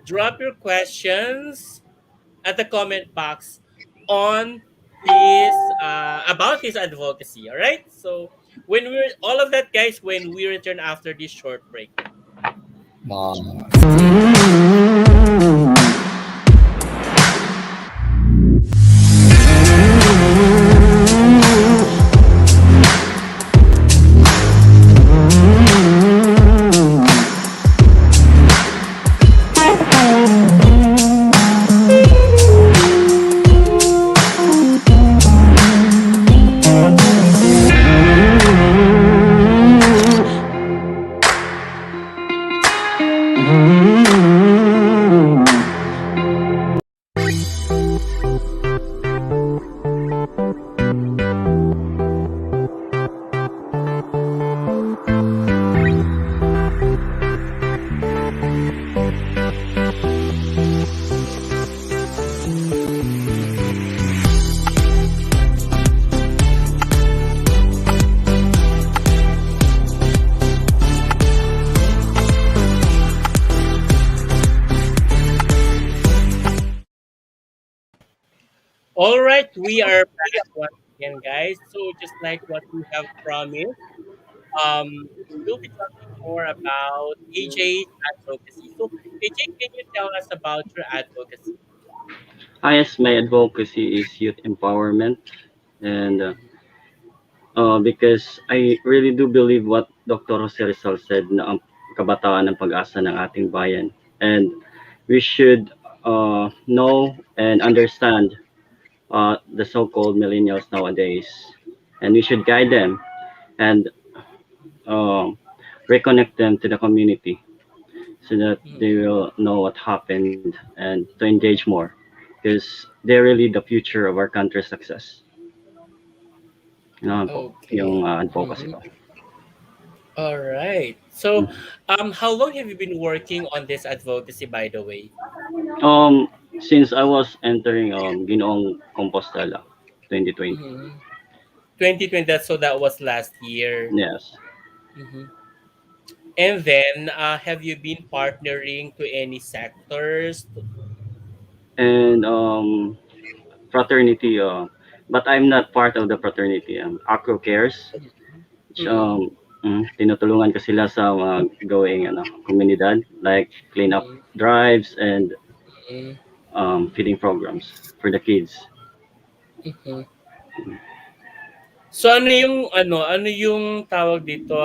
drop your questions at the comment box on his about his advocacy. All right. So when we're all of that, guys, when we return after this short break. All right, we are back once again, guys. So just like what we have promised, we'll be talking more about AJ's advocacy. So AJ, can you tell us about your advocacy? Yes, my advocacy is youth empowerment. And because I really do believe what Dr. Jose Rizal said na ang kabataan ng pag-asa ng ating bayan. And we should know and understand the so-called millennials nowadays. And we should guide them and uh, reconnect them to the community so that they Mm. will know what happened and to engage more because they're really the future of our country's success. Yun naman po, yung Okay. advocacy Mhm. ko. All right. So, Mm. how long have you been working on this advocacy, by the way? Since I was entering Ginoong Compostela 2020. Mm-hmm. 2020. So that was last year. Yes. Mm-hmm. And then, have you been partnering to any sectors? And fraternity, but I'm not part of the fraternity. Acro Cares, which, Mm-mm. tinutulungan ko sila sa mga going komunidad, like clean up Mm-mm. drives and Mm-mm. feeding programs for the kids. Mhm. So ano yung tawag dito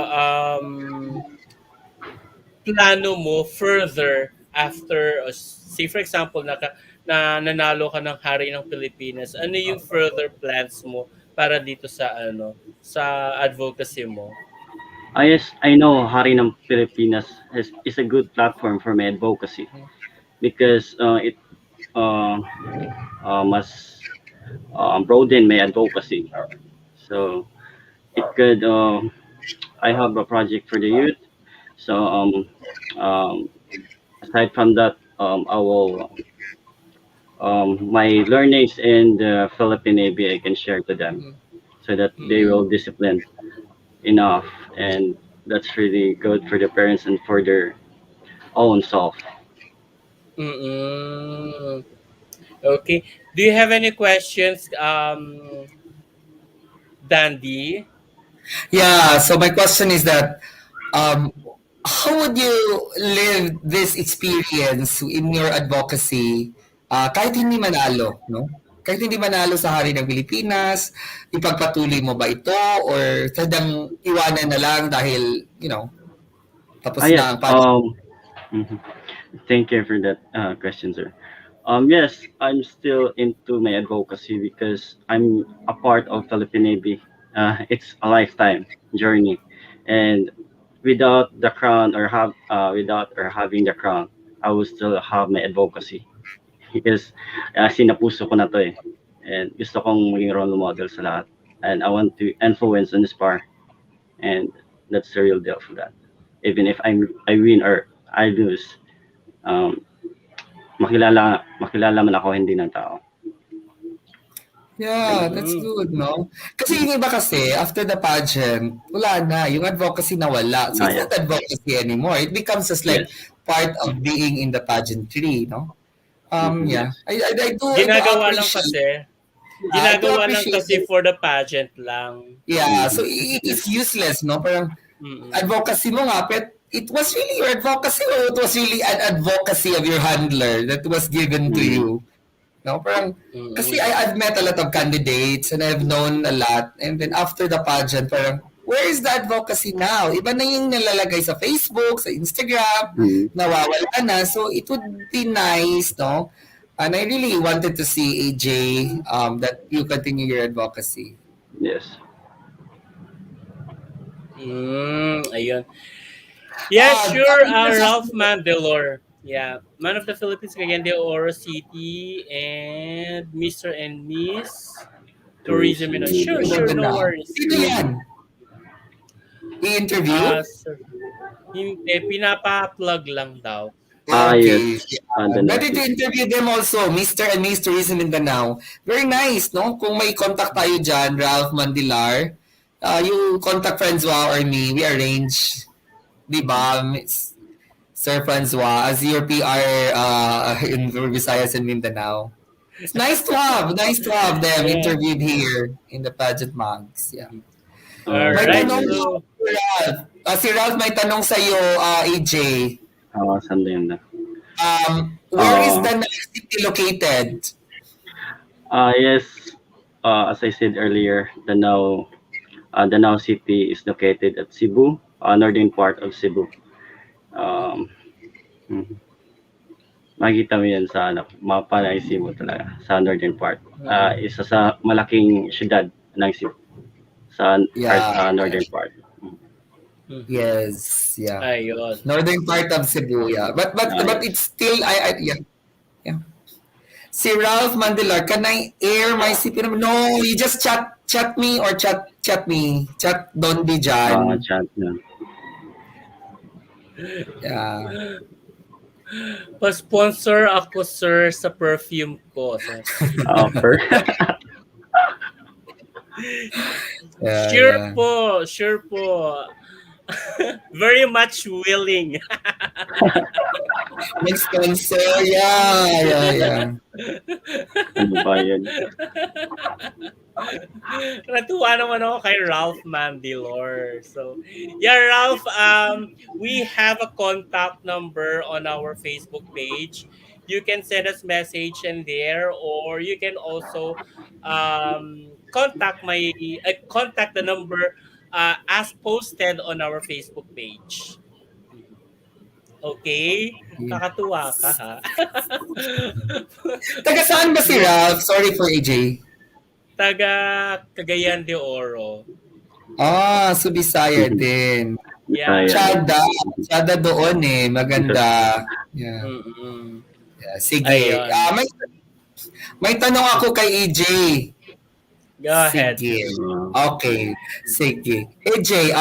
plano mo further after say for example na nanalo ka ng Hari ng Pilipinas. Ano yung further plans mo para dito sa sa advocacy mo? I know Hari ng Pilipinas is a good platform for my advocacy because it uh, must broaden my advocacy. So it could I have a project for the youth. So um, aside from that, I will my learnings in the Philippine Navy I can share to them Mm-mm. so that they Mm-mm. will discipline enough, and that's really good for the parents and for their own self. Mm-mm. Okay. Do you have any questions, Dandy? Yeah, so my question is that um, how would you live this experience in your advocacy kahit hindi manalo, no? Kahit hindi manalo sa Hari ng Pilipinas, ipagpatuloy mo ba ito or sadyang iwanan na lang dahil, Ah tapos na yes. ang pageant? Mhm. Thank you for that question, sir. Yes, I'm still into my advocacy because I'm a part of Philippine Navy. It's a lifetime journey, and without the crown or without or having the crown, I will still have my advocacy because sinapuso ko na to eh. And gusto kong maging role model sa lahat. And I want to influence and inspire. And that's the real deal for that. Even if I win or I lose, um, makilala man ako hindi ng tao. Yeah, Ganun. that's Mm. good, no? Kasi yung iba kasi, after the pageant, wala na. Yung advocacy na wala. So Ah, it's yeah. not advocacy anymore. It becomes just like Yes. part of being in the pageantry, no? Yeah. Yes. I do Ginagawa lang appreciate. kasi. Yeah, I do Ginagawa lang appreciate kasi it. for the pageant lang. Yeah, so Mm-hmm. it is Yes. useless, no? Parang Mm-mm. advocacy mo nga, but it was really your advocacy or it was really an advocacy of your handler that was given to Mm-hmm. you? No, parang, kasi Mm-mm. I've met a lot of candidates and I've known a lot. And then after the pageant, parang, where is the advocacy now? Iba na yung nalalagay sa Facebook, sa Instagram, Mm-hmm. nawawala na. So it would be nice, no? And I really wanted to see AJ that you continue your advocacy. Yes. Ayun. Yeah, sure. This is Ralph Mandelor. Yeah, Man of the Philippines, Cagayan de Oro City, and Mr. and Miss Tourism. Tourism. Sure, sure, no Mindanao. worries. Sino yan? I-interview? Sir. Hindi, pinapa-plug lang daw. Ah, yes. Okay. Yeah. Danao Ready to City. interview them also, Mr. and Miss Tourism Mindanao. Very nice, no? Kung may contact tayo dyan, Ralph Mandilar, you contact Francois or me, we arrange, di ba, Sir Francois, as your PR in Visayas and Mindanao. It's nice to have them Yeah. interviewed here in the pageant mugs. Yeah. Oh, May Alright, saan tanong yun? mo, so, Ralph. Si Ralph may tanong sa'yo, AJ. Saan ba yun? Where is Uh, the next city located? yes. As I said earlier, Danao City is located at Cebu, northern part of Cebu. Um, mhm. Makikita mo yan sa mapa ng Cebu talaga, sa northern part. Isa sa malaking syudad ng Cebu, sa Yeah. northern part. Yes. Yeah. ayun. Northern part of Cebu. Yeah. But Yes. it's still yeah. Yeah. Si Ralph Mandilar, can I air my CP number? No, you just chat me or chat me. Chat Don Dijan. Chat yun. Yeah. Pa-sponsor ako, sir, sa perfume ko. So, Offer. Yeah, sure yeah. po, sure po. Very much willing. Mag-sponsor. Yeah. Ano ba yun? Natuwa naman ako kay Ralph Mandilor. So, yeah, Ralph, we have a contact number on our Facebook page. You can send us message in there, or you can also contact the number as posted on our Facebook page. Okay? Yeah. Kakatuwa ka, ha? Taga saan ba si Ralph? Sorry for AJ. Taga Cagayan de Oro. So Bisaya din. Yeah. Chada doon eh. Maganda. Yeah. Mm-mm. Yeah. Sige. Ayun. May tanong ako kay AJ. Go ahead. Sige. Okay. Sige. AJ,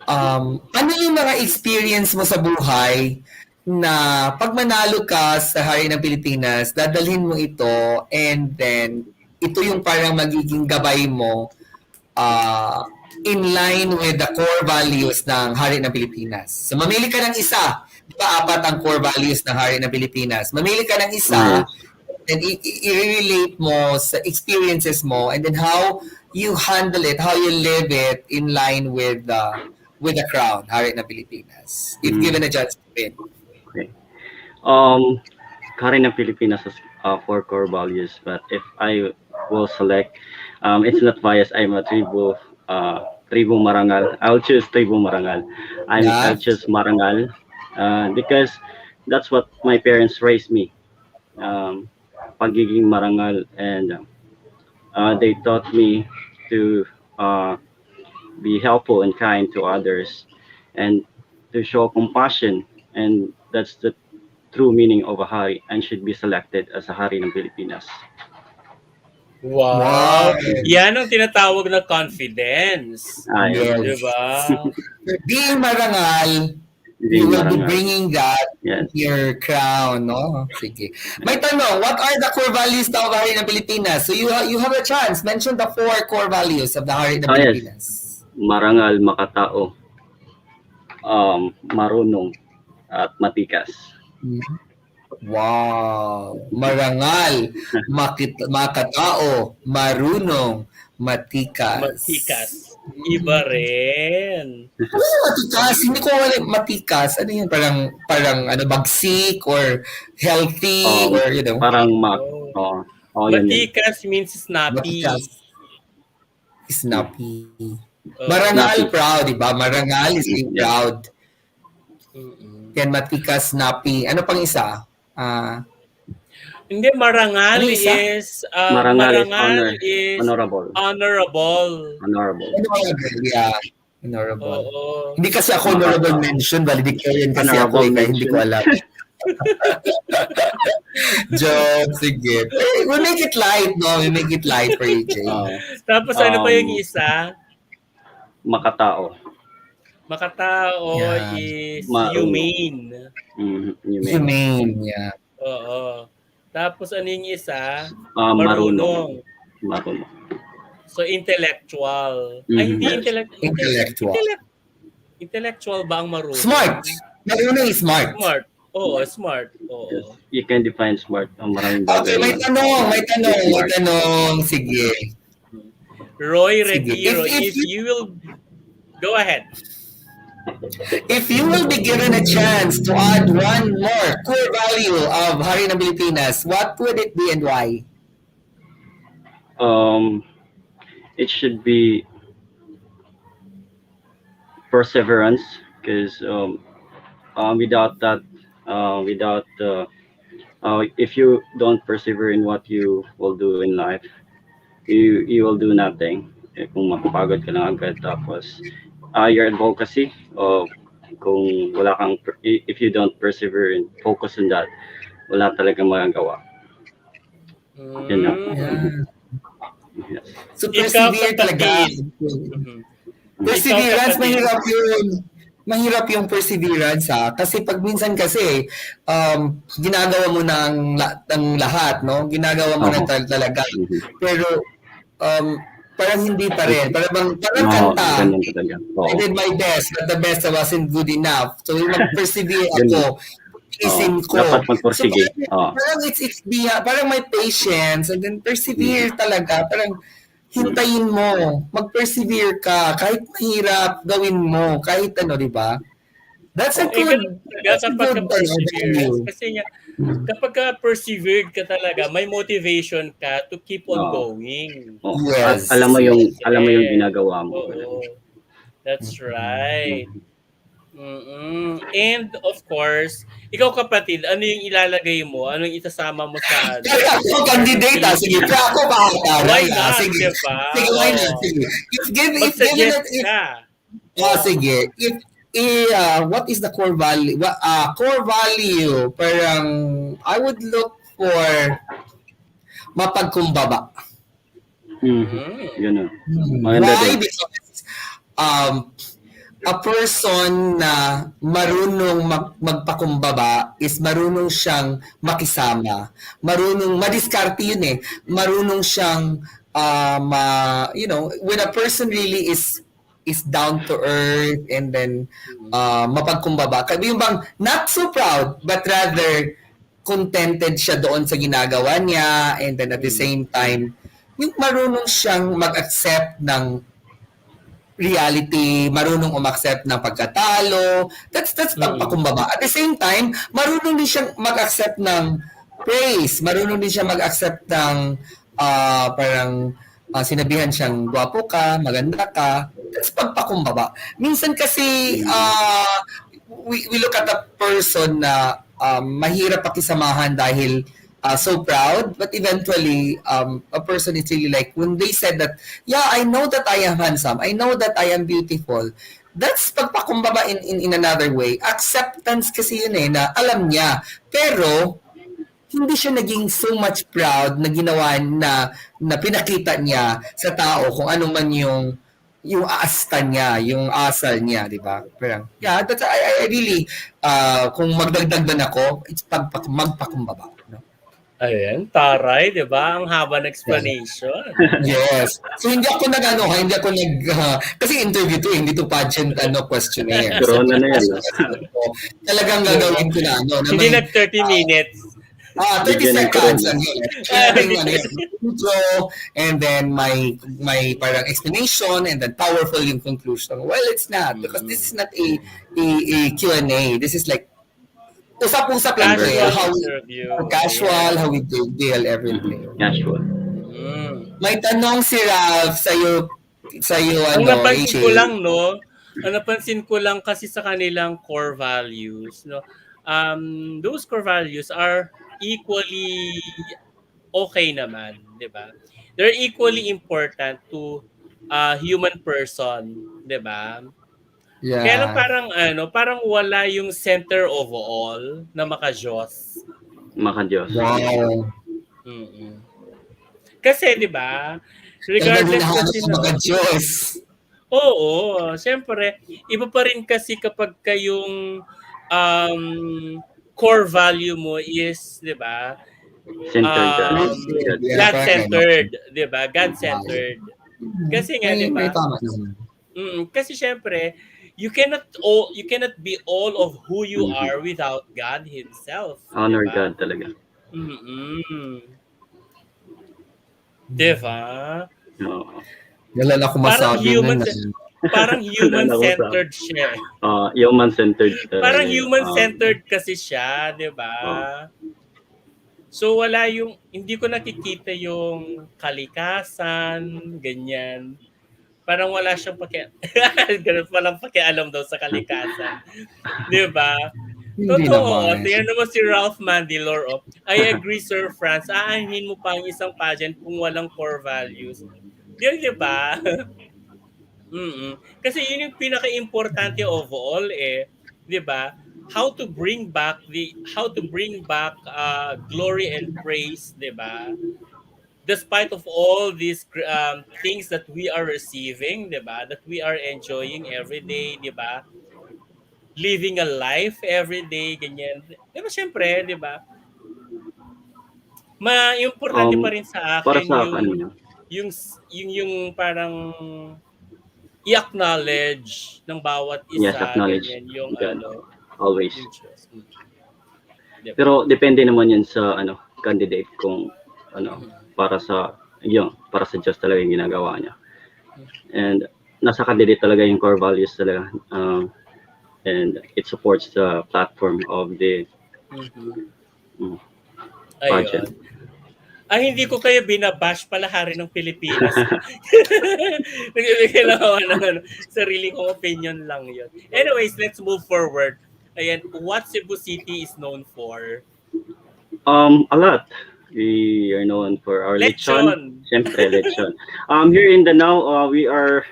ano yung mga experience mo sa buhay na pag manalo ka sa Hari ng Pilipinas, dadalhin mo ito and then ito yung parang magiging gabay mo in line with the core values ng Hari ng Pilipinas. So mamili ka ng isa. Di ba 4 ang core values ng Hari ng Pilipinas? Mamili ka ng isa and i-relate mo sa experiences mo and then how you handle it, how you live it in line with the crown, Hari ng Pilipinas. If given a chance to win. Okay. Hari ng Pilipinas has 4 core values, but if I will select, it's not biased. I'm a tribu marangal. I'll choose tribu marangal. I'll choose marangal because that's what my parents raised me. Pagiging marangal, and they taught me to be helpful and kind to others and to show compassion, and that's the true meaning of a hari and should be selected as a hari ng Pilipinas. Wow. Yan ang tinatawag na confidence. Yes. Diba? Being marangal, you will be bringing that your crown, no? Sige. May tanong, what are the core values ng Hari ng Pilipinas? So you have a chance. Mention the 4 core values of the Hari ng Pilipinas. Yes. Marangal, makatao, marunong, at matikas. Wow! Marangal, makatao, marunong, matikas. Matikas. Iba rin. Ano yung matikas? Hindi ko alam matikas. Ano yun? Parang bagsik or healthy or you know. Parang matikas means snappy. Matikas. Snappy. Marangal, proud, diba? Marangal is being proud. Yan, matikas, snappy. Ano pang isa? Hindi, marangal is honorable. Yeah. Honorable. Hindi kasi ako honorable mention, valedictorian kasi ako kaya hindi ko alam. Joke, sige. We make it light, no? We make it light for AJ. Tapos ano pa yung isa? Makatao. Makatao is humane. Humane, yeah. Oo. Tapos ano yung isa? Marunong. So intellectual. Ay, hindi Intellectual. Intellectual ba ang marunong? Smart. Marunong is smart. Smart. Oo, smart. Oo. Yes. You can define smart. Maraming bagay. Okay, may tanong. Sige. Roy Retiro, if you will go ahead. If you will be given a chance to add one more core value of Hari ng Pilipinas, what would it be and why? It should be perseverance, because without that, if you don't persevere in what you will do in life, you will do nothing. Kung mapapagod ka lang agad, tapos your advocacy, kung wala kang, if you don't persevere and focus on that, wala talagang magagawa. Yun na. Yes. So persevere talaga. Perseverance, mahirap yung perseverance kasi pag minsan kasi ginagawa mo ng lahat, no? Ginagawa mo na talaga. Pero parang hindi pa rin. Parang Oo, kanta. ganyan talaga. I Oo. did my best, but the best wasn't good enough. So, yung mag-persevere Ganun. ako, Oo. isin Dapat ko. So, magpursige. Oo. parang parang may patience and then persevere Mm. talaga. Parang hintayin mo, mag-persevere ka, kahit mahirap, gawin mo, kahit ano, di ba? That's a Oh, ganun good, talaga that's a kapag good ka perseverance. value. Kasi nga, kapag ka persevered ka talaga, may motivation ka to keep on Oo. going. Oo. At Yes. alam mo yung Kasi, ginagawa mo. Ganun. oo, that's right. Mm. And of course, ikaw kapatid, ano yung ilalagay mo? Ano yung isasama mo sa Kaya ano? ako Versus candidate Sige, kaya Philippines? ako makakaray Why not, Sige. 'di ba? Sige, why not? Oh, Sige. If given mag-suggest if ka. Oh. sige. What is the core value? Core value, parang I would look for mapagkumbaba. Mhm. Mm. Ganun. Maganda Why? din. Because um, a person na marunong magpakumbaba is marunong siyang makisama. Marunong, madiskarte yun eh. Marunong siyang, when a person really is down to earth and then mapagkumbaba. Yung bang not so proud but rather contented siya doon sa ginagawa niya and then at the Mm. same time yung marunong siyang mag-accept ng reality, marunong umaccept ng pagkatalo. That's Mm. pagpakumbaba. At the same time, marunong din siyang mag-accept ng praise. Marunong din siya mag-accept ng parang sinabihan siyang gwapo ka, maganda ka. That's pagpakumbaba. Minsan kasi Mm. we look at a person na mahirap pakisamahan dahil so proud, but eventually a person is really like when they said that, yeah, I know that I am handsome, I know that I am beautiful. That's pagpakumbaba in another way. Acceptance kasi yun eh, na alam niya. Pero hindi siya naging so much proud na ginawa na pinakita niya sa tao kung ano man yung aasta niya, yung asal niya, di ba? Parang, yeah, I really, kung magdagdag na ako, it's magpakumbaba. No? Ayan, taray, 'di ba? Ang haba ng Yeah. explanation. Yes. So hindi ako hindi ako kasi interview to, hindi to pageant questionnaire. So, Drone na yan. talagang 'Di ba? gagawin ko na na Hindi may nag 30 minutes. 30 Bigyan ng seconds corona. lang yun. Sharing Hindi. yun, intro, and then my parang explanation, and then powerful yung conclusion. Well, it's not, because this is not a Q&A. This is like, usap-usap lang to eh. Casual Conversation. interview. How casual, how Ayan. we deal everything. Casual. Mm. May tanong si Ralph sa'yo Ang napansin ko AJ. lang, no? Ang napansin ko lang kasi sa kanilang core values, no? Those core values are equally okay naman, 'di ba? They're equally important to a human person, 'di ba? Kaya lang Yeah. parang parang wala yung center of all na maka-Diyos. Maka-Diyos. Wow. Mm. Kasi 'di ba? Talagang Regardless hinahanap kasi sa mga no. Diyos. Oo, siyempre iba pa rin kasi kapag kayong um, core value mo is, 'di ba? Centered God. God. Yeah, parang ganon. God-centered, 'di ba? God-centered. Kasi nga 'di May ba? tama naman. Kasi syempre, you cannot be all of who you Mhm. are without God himself, 'di Honor ba? God talaga. Mm. 'Di ba? Oo. Wala na akong Parang masabi human na. parang Wala na ako sa human-centered siya. Eh. human-centered talaga Parang yun. human-centered kasi siya, 'di ba? Oo. So wala yung hindi ko nakikita yung kalikasan, ganyan. Parang wala siyang ganun palang pakialam daw sa kalikasan. 'Di ba? Hindi Totoo. naman. Tingnan mo si Ralph Mandylor. Oh. I agree, Sir Franz. Aanhin mo pa ang isang pageant kung walang core values. Di ba? Kasi yun yung pinaka-importante of all eh. 'Di ba? How to bring back glory and praise, 'di ba? Despite of all these things that we are receiving, 'di ba? That we are enjoying every day, 'di ba? Living a life every day, ganyan. 'Di ba syempre, 'di ba? Importante Um, pa rin sa para akin sa yung akin, yung parang i-acknowledge ng bawat Yes, isa, acknowledge ganyan yung God ano, always. yung Diyos. 'Di ba? Pero depende naman 'yun sa ano, candidate kung ano, para sa para sa Diyos talaga yung ginagawa niya. And nasa candidate talaga yung core values talaga. And it supports the platform of the Mhm. mm, Ayun. pageant. Ay, hindi ko kayo binabash pala hari ng Pilipinas, ha? Nagbibigay lang ako ng ano, sarili kong opinion lang yun. Anyways, let's move forward. Ayan, what Cebu City is known for? A lot. We are known for our lechon. Lechon. Siyempre, lechon. Here in DANAO, we are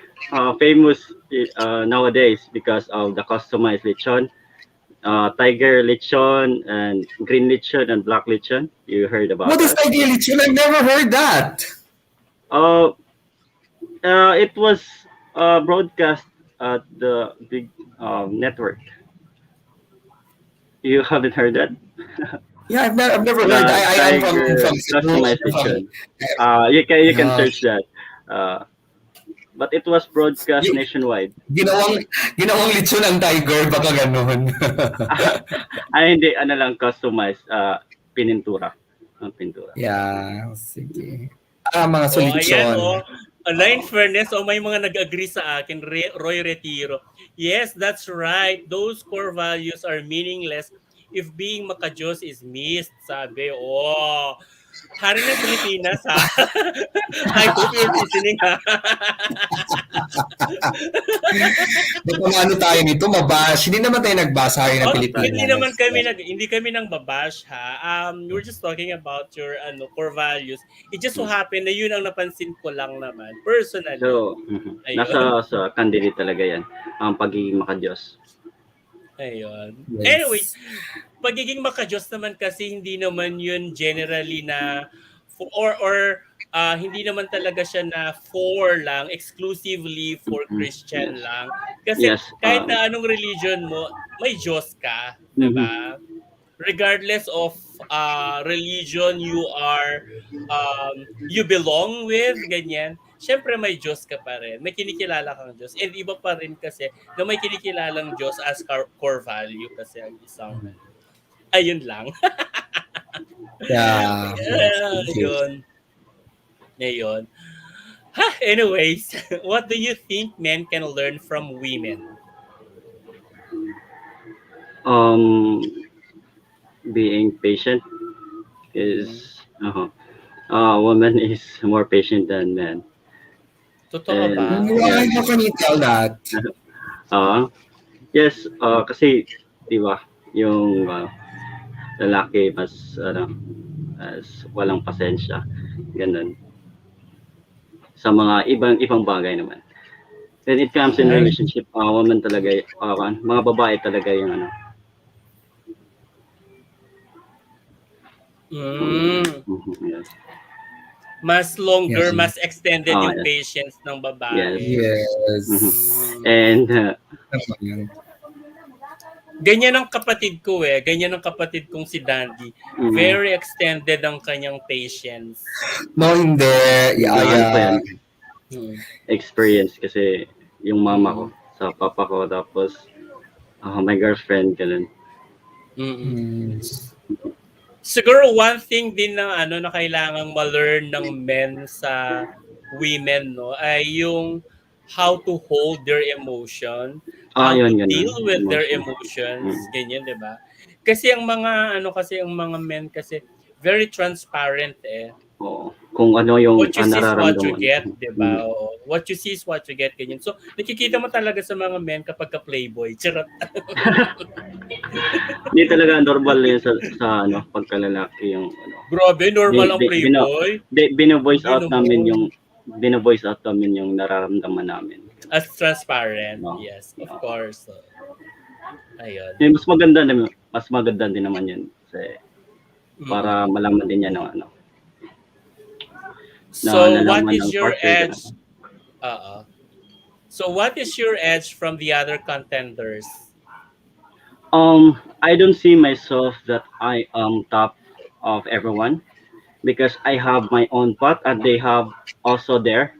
famous nowadays because of the customized lechon. Tiger lechon and green lechon and black lechon. You heard about What is that? Tiger Lechon? I've never heard that. Uh, it was broadcast at the big network. You haven't heard that? Yeah, I've never heard. The I am from Tiger Cebu. customized I'm from lechon. You can uh, search that. Uh, but it was broadcast y- nationwide. ginawang ginawang lechon ang tiger baka ganun. Ay, hindi, ano lang, customized, pinintura. Ang pintura. Yeah, sige. Mga Oh, ayan, solitsyon. oh. Ala, in fairness, oh, may mga nag-agree sa akin, Roy Retiro. Yes, that's right. Those core values are meaningless if being makajos is missed, sabi. Oh, hari ng Pilipinas, ha? I hope you're listening, ha? Baka ano tayo nito, mabash. Hindi naman tayo nagbasa rin ng Oh, Tayo. Pilipinas. hindi kami nang babash, ha. We're just talking about your core values. It just so happened na yun ang napansin ko lang naman personally. So, Ayun. nasa sa candidate talaga yan, ang pagiging makadiyos. Ayun. Yes. Anyways, pagiging makajos naman kasi hindi naman yun generally na hindi naman talaga siya na exclusively for Christian Yes. lang. Kasi Yes. kahit na anong religion mo, may Diyos ka, Mhm. 'di ba? Regardless of religion you belong with, ganyan. Syempre may Diyos ka pa rin. May kinikilala kang Diyos. And iba pa rin kasi na may kinikilalang Diyos as core value kasi ang isang ayun lang. Yeah. Ayun. Ayun. Anyways, what do you think men can learn from women? Being patient is, woman is more patient than men. Totoo ba? Why how can you tell that? Yes, kasi, di ba, yung lalaki mas walang pasensya, ganun. Sa mga ibang bagay naman. When it comes in relationship, woman talaga, mga babae talaga yung ano. Yes. Mas longer, Yes. mas extended yung Yes. patience ng babae. Yes. And Ganyan ang kapatid ko eh. Ganyan ang kapatid kong si Dandy. Very extended ang kanyang patience. No, hindi. ano pa yan, Hmm. experience kasi yung mama ko sa papa ko, tapos my girlfriend, ganun. Siguro one thing din na na kailangang ma-learn ng men sa women, no, ay yung how to hold their emotion, how to Yun, deal with their emotion. emotions, ganyan, 'di ba? Kasi ang mga men kasi very transparent eh. Oo. Kung ano yung What you see is what you nararamdaman. get, 'di ba? Oo. What you see is what you get, ganyan. So, nakikita mo talaga sa mga men kapag ka playboy. Charot. Hindi talaga normal yun sa pagkalalaki yung Grabe, normal ang playboy. Bino-voice Hindi out naman. namin yung nararamdaman namin. As transparent, No. yes, of course. Ayun. Yung mas maganda din naman yun kasi para malaman din niya ng So, what nalaman is ng your partner edge? So, what is your edge from the other contenders? I don't see myself that I am top of everyone because I have my own path and they have also there.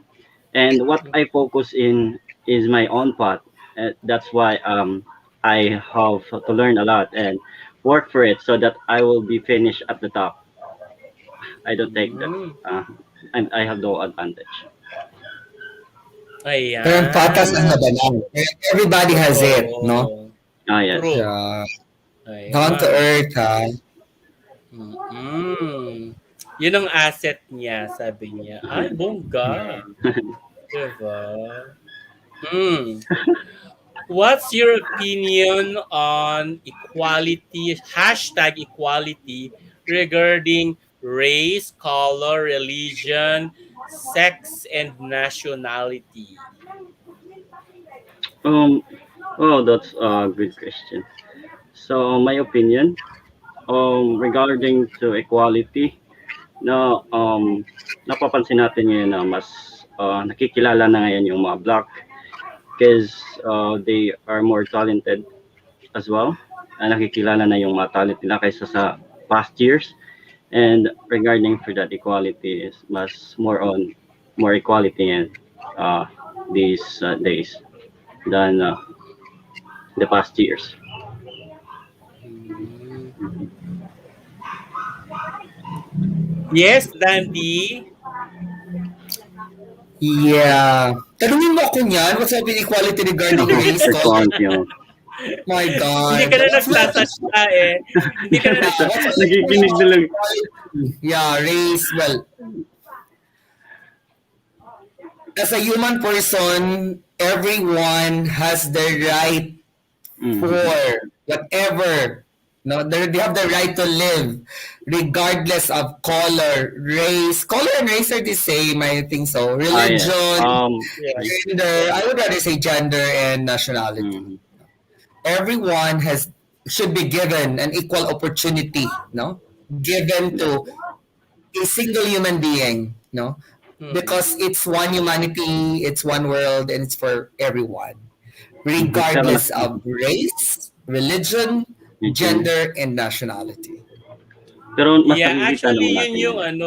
And what I focus in is my own path. That's why I have to learn a lot and work for it so that I will be finished at the top. I don't take that. Mm. Uh, I have no advantage. Parang patas lang na Ayan. banal. Everybody has it, no? Totoo. Ah, yes. True. Yeah. Down to Ayan. earth, ha? Mm. Yun ang asset niya, sabi niya. Ay, bongga. Diba? Mm. What's your opinion on equality, hashtag equality, regarding race, color, religion, sex, and nationality? Um, oh, that's a good question. So, my opinion, regarding to equality, na napapansin natin ngayon na mas nakikilala na ngayon yung mga black because they are more talented as well. Nakikilala na yung mga talent nila kaysa sa past years. And regarding for that equality is mas more on more equality in these days than the past years. Mm. Yes, Dandy. Yeah. Tanungin mo ako niyan, what's up with equality regarding race, color? Equality yung My Hindi God. ka na What's with nagsasalita eh. Hindi ka na nakikinig na lang. Yeah, race. Well, as a human person, everyone has the right for whatever. No, they have the right to live regardless of color, race. Color and race are the same, I think so. Ah, yes. Religion, Yeah. gender. I would rather say gender and nationality. Everyone should be given an equal opportunity, no? Given to a single human being, no? Because it's one humanity, it's one world, and it's for everyone, Pero regardless of race, religion, Religion. gender, and nationality. Pero mas Yeah, nakikita actually naman yun natin yung yun. ano,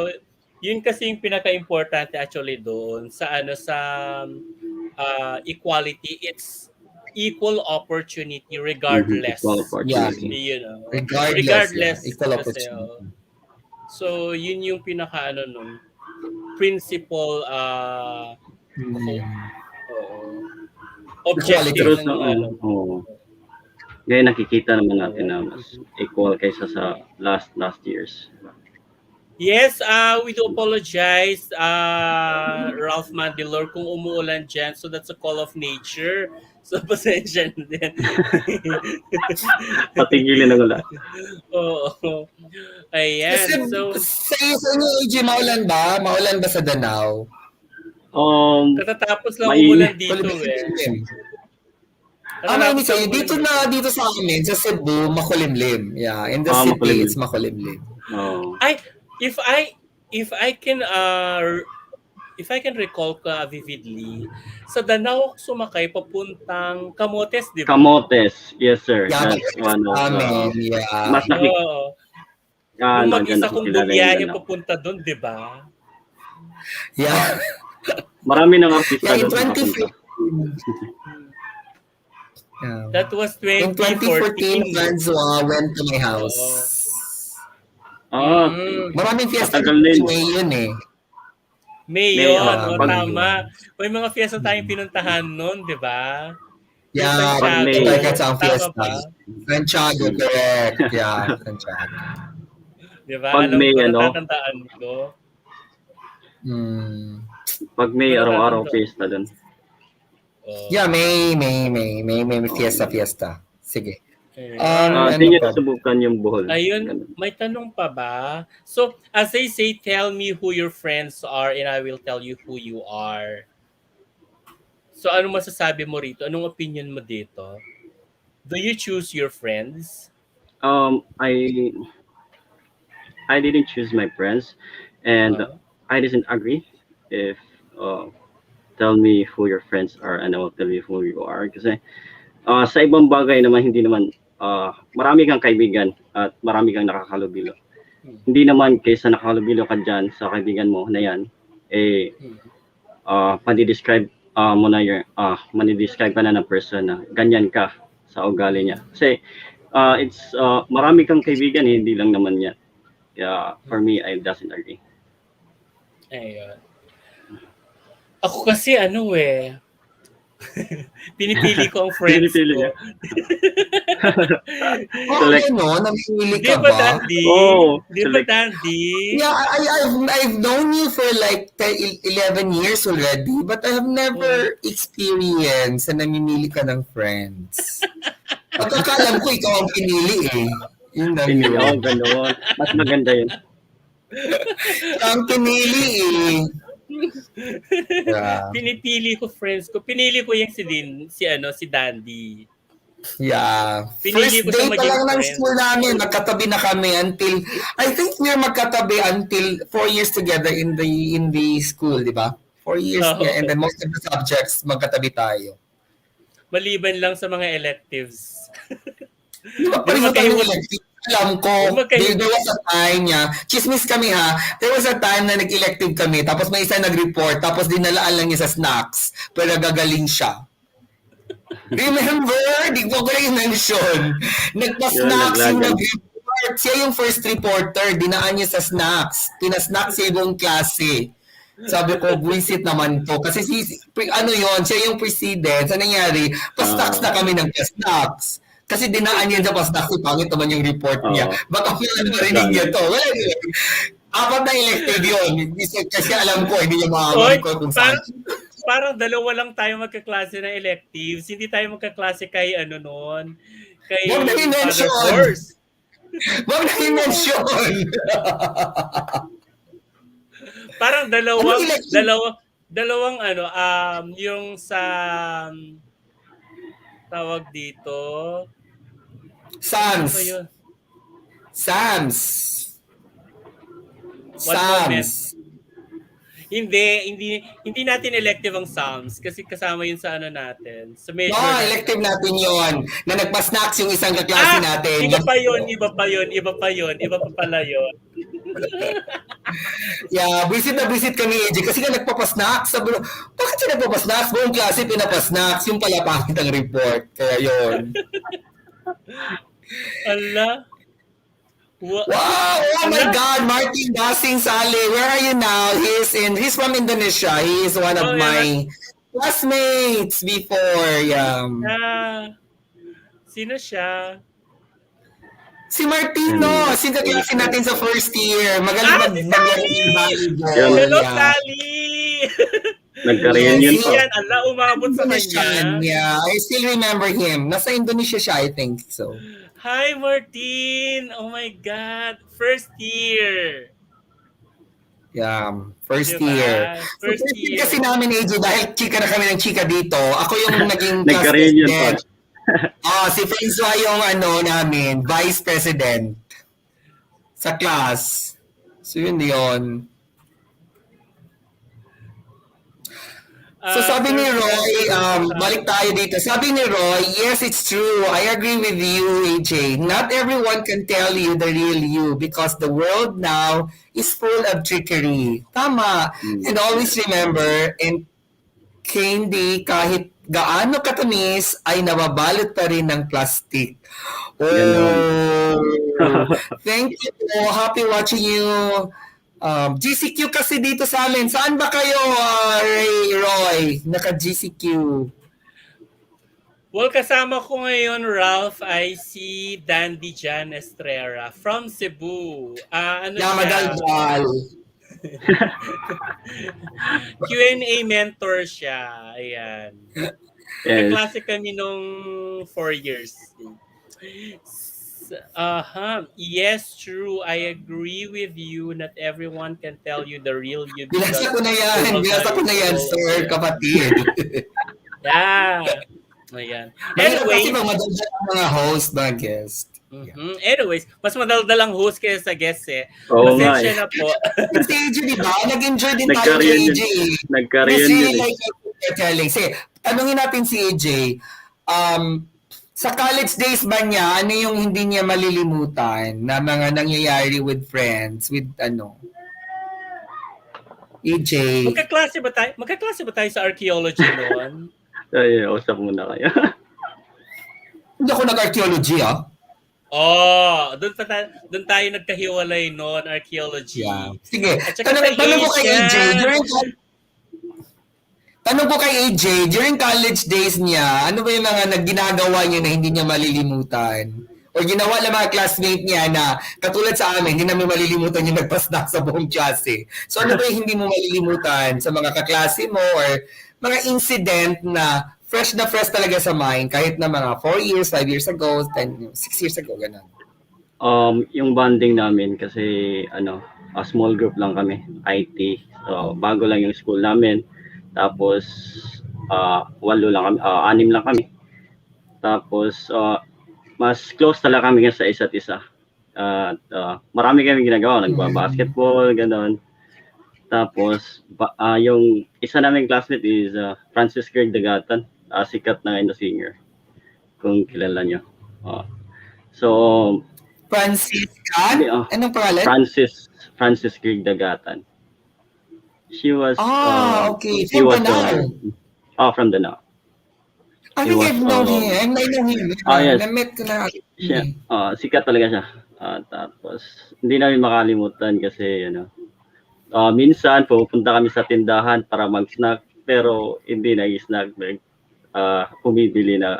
yun kasi yung pinaka-importante actually doon sa ano sa equality, it's equal opportunity regardless. Equal Yeah, opportunity. You know, regardless, yeah, regardless equal kasi opportunity. so yun yung pinaka ano nun, principle objective Pero Equality. sa ng ano. ngayon nakikita naman natin na mas equal kaysa sa last years. Yes, we do apologize, Ralph Mandilor, kung umuulan dyan. So that's a call of nature. So pasensya na din. Patigilin ang ulan. Oo. Ayan. So, Sa inyo, AJ, maulan ba? Maulan ba sa Danao? katatapos lang Mainit. umulan dito eh. Mainit Katatapos lang sa'yo. umulan Dito sa amin, sa Cebu, makulimlim. Yeah, in the city, Makulimlim. it's makulimlim. Ay, if I can if I can recall vividly, sa Danao ako sumakay papuntang Camotes, di ba? Camotes, yes sir. Yeah, That's one of amin, yeah. mas nakikita. Oo. Yung mag-isa kong bumiyahe papunta doon, di ba? Yeah. Marami ng artista Yeah, in doon nakapunta. 2015. Yeah. That was In 2014, 2014. Francois went to my house. Maraming fiesta matagal na yun. May yun eh. May May, yun, pag- tama. May mga fiesta tayong pinuntahan noon, di ba? Yeah, pag May. ang Tama fiesta. ba? Santiago, correct. Yeah, Santiago. Di ba? Pag Alam May, ko, ano? natatandaan ko. Pag may Pero araw-araw nakakanta. fiesta doon. Yeah, may fiesta. Sige. Hindi niyo nasubukan yung buhol. Ayun, Ganun. may tanong pa ba? So, as they say, tell me who your friends are and I will tell you who you are. So, ano masasabi mo rito? Anong opinion mo dito? Do you choose your friends? I didn't choose my friends and I didn't agree if tell me who your friends are and I will tell you who you are kasi sa ibang bagay naman hindi naman marami kang kaibigan at marami kang nakakalubilo. Mm. hindi naman kaysa nakahalubilo ka diyan sa kaibigan mo na 'yan, eh, Mm. mani-describe, mo na mani-describe ka na ng person na ganyan ka sa ugali niya. Kasi, marami kang kaibigan, eh, hindi lang naman 'yan. Kaya for me, I doesn't agree. Ayun. Ako kasi pinipili ko ang friends Pinipili ko. niya. Okay, no? Namimili Di ka ba, ba? Dandy? Oo, Di ba, Dandy? Yeah, I've known you for like 11 years already, but I have never experienced na namimili ka ng friends. Pagkakalam ko, ikaw ang pinili eh. Yun lang Pinili yun. ako, gano'n. Mas maganda 'yun. Ikaw ang pinili eh. Yeah. Pinipili ko friends ko. Pinili ko yung si Dandy. Yeah. Pinili First ko siya day pa maging lang ng friend. school namin, magkatabi na kami until, I think we're magkatabi until 4 years together in the school, di ba? 4 years Oo. niya, and then most of the subjects, magkatabi tayo. Maliban lang sa mga electives. Di ba, Di ba palimutan yung elective? Alam ko, there was a time niya, chismis kami ha, there was a time na nag-elective kami, tapos may isa nag-report, tapos dinalaan lang niya sa snacks, pero gagaling siya. Remember? Di ko rin mention. Nagpa-snacks yung nag-report. Siya yung first reporter. Dinaan niya sa snacks. Pinasnacks siya yung klase. Sabi ko, buwisit naman to. Kasi siya yung president. Sa nangyari, pa-snacks na kami ng pa-snacks. Kasi dinaan niya sa pa-snacks. Pangit naman yung report niya. Baka marinig niya to. Well, apat na elective yun. Kasi alam ko, hindi niya makakalimutan kung saan. Parang dalawa lang tayo magkaklase ng electives. Hindi tayo magkaklase kay kay Wag na i-mention. Father Horse. Wag na i-mention. Parang dalawang yung sa tawag dito. Sams. Ano yun? Sams. Hindi natin elective ang Psalms kasi kasama yun sa natin. Sa major. No, elective natin yon na nagpa-snacks yung isang kaklase natin. Iba pa yun. Iba pa pala yun. Yeah, visit kami, AJ, kasi nga nagpapa-snacks. Sabi ko, bakit siya nagpapa-snacks? Buong klase pinapa-snacks. Yung pala pangit ang report. Kaya yun. Ala. Wow! Oh my God! Martin Dasing Sale, where are you now? He's from Indonesia. He is one of my classmates before. Sino siya? Si Martino! Sinkaklase natin sa first year. Magaling si mag-volleyball. Hello, Sally! Nagka-reunion pa. Yan, ala, umabot sa kanya. Yeah, I still remember him. Nasa Indonesia siya, I think so. Hi, Martin! Oh my God! First year! Yeah, first year. First year. Kasi namin, AJ, dahil chika na kami ng chika dito, ako yung naging class Nagka-reunion pa. Si Francois yung namin, vice president sa class. So yun. So sabi ni Roy, balik tayo dito. Sabi ni Roy, yes, it's true. I agree with you, AJ. Not everyone can tell you the real you because the world now is full of trickery. Tama. And always remember, and candy, kahit gaano katamis, ay nababalot pa rin ng plastic. Oh, thank you. Happy watching you. GCQ kasi dito sa amin. Saan ba kayo, Roy? Naka-GCQ. Well, kasama ko ngayon, Ralph, ay si Dandy Jan Estrera from Cebu. Madaldal. Q&A mentor siya. Ayan. Kaklase kami nung 4 years. Yes, true. I agree with you. Not everyone can tell you the real you. Binasa ko na yan, sir, kapatid. Yeah. Ayan. Anyway, kasi madaldal ang mga host na guest. Mm-hmm. Anyways, mas madaldal ang host kaya sa guest eh. Pasensya na po. Si AJ, di ba? Nag-enjoy din tayo kay AJ. Nagka-reunion. Kasi, tanungin natin si AJ, Sa college days ba niya, ano yung hindi niya malilimutan na mga nangyayari with friends, with EJ? Magkaklase ba tayo sa archaeology noon? Ay, usap muna kayo. Hindi ako nag-archaeology, ah. Oh, doon tayo nagkahiwalay noon, Yeah. archaeology. Sige, At saka sa tanong ko kay AJ, ancient. during college days niya, ano ba yung mga ginagawa niya na hindi niya malilimutan? O ginawa ng mga classmate niya na katulad sa amin, hindi namin malilimutan yung nagpasnak sa buong klase. So ano ba yung hindi mo malilimutan sa mga kaklase mo or mga incident na fresh talaga sa mind kahit na mga 4 years, 5 years ago, 10, 6 years ago, ganun. Yung bonding namin kasi a small group lang kami, IT. So, bago lang yung school namin. Tapos, walo lang kami, anim lang kami. Tapos, mas close talaga kami sa isa't isa. At marami kami ginagawa, nagba-basketball, gano'n. Tapos, yung isa naming classmate is Francis Greg Dagatan, sikat na singer, kung kilala nyo. So, Franciscan? Anong pangalan? Francis Greg Dagatan. She was okay. He From was DANAO. From DANAO. I think I've known him. I know him. Yes. Na-meet ko na. Siya, sikat talaga siya. Tapos, hindi namin makalimutan kasi, minsan pupunta kami sa tindahan para mag-snack, pero hindi nag-snack. Bumibili na,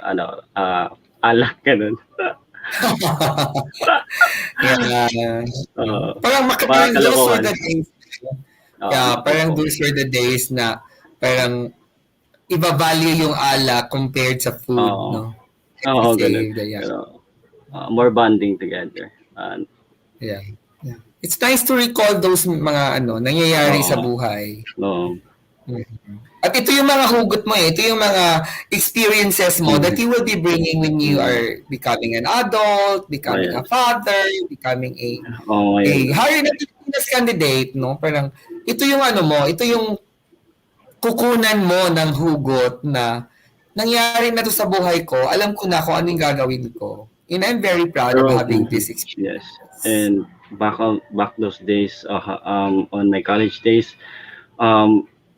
alak, ganun. Yeah. Parang those were the days. Parang those were the days na parang iba-value yung alak compared sa food, no? Oo, ganun. More bonding together. Yeah. It's nice to recall those mga nangyayari sa buhay. At ito yung mga hugot mo eh. Ito yung mga experiences mo that you will be bringing when you are becoming an adult, becoming a father, becoming a higher na Pilipinas candidate, no? Parang ito yung ito yung kukunan mo ng hugot na nangyari na to sa buhay ko, alam ko na kung ano yung gagawin ko. And I'm very proud of having this experience. Yes. And back those days, on my college days,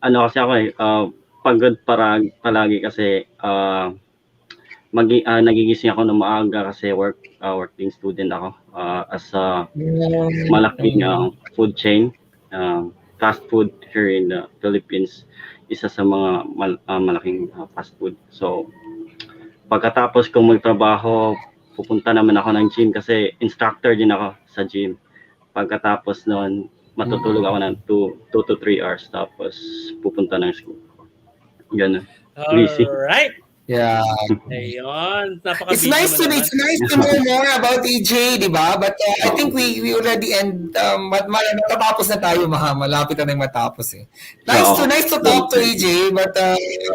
kasi ako pagod palagi kasi nagigising ako ng maaga kasi working student ako as a malaking food chain, fast food here in the Philippines, isa sa mga malaking fast food. So pagkatapos kong magtrabaho, pupunta naman ako ng gym kasi instructor din ako sa gym. Pagkatapos noon, matutulog ako ng 2 to 3 hours tapos pupunta ng school. Ganun. Busy. Alright. Yeah. Ayun. It's nice to know more about EJ, di ba? But I think we already end. Matatapos na tayo, malapit na matapos eh. Nice to talk to EJ, but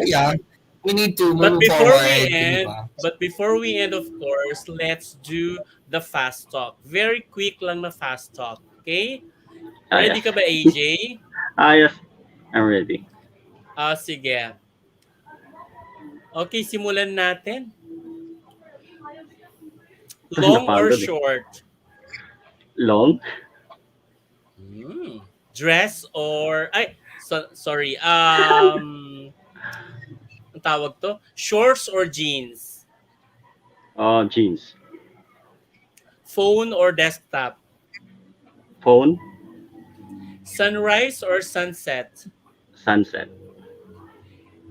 yeah, we need to move forward. But before we end, of course, let's do the fast talk. Very quick lang na fast talk. Okay? Ready ka ba, AJ? Yes. I'm ready. Sige. Okay, simulan natin. Long or short? Long. Dress or... sorry. Ang tawag to? Shorts or jeans? Jeans. Phone or desktop? Phone. Sunrise or sunset? Sunset.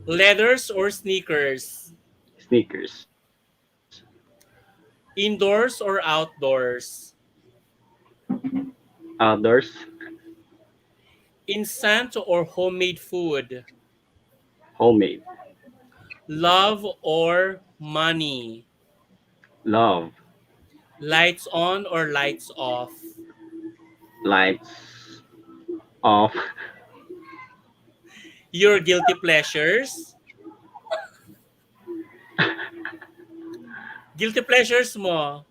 Leathers or sneakers? Sneakers. Indoors or outdoors? Outdoors. Instant or homemade food? Homemade. Love or money? Love. Lights on or lights off? Lights off. Your guilty pleasures? Guilty pleasures mo?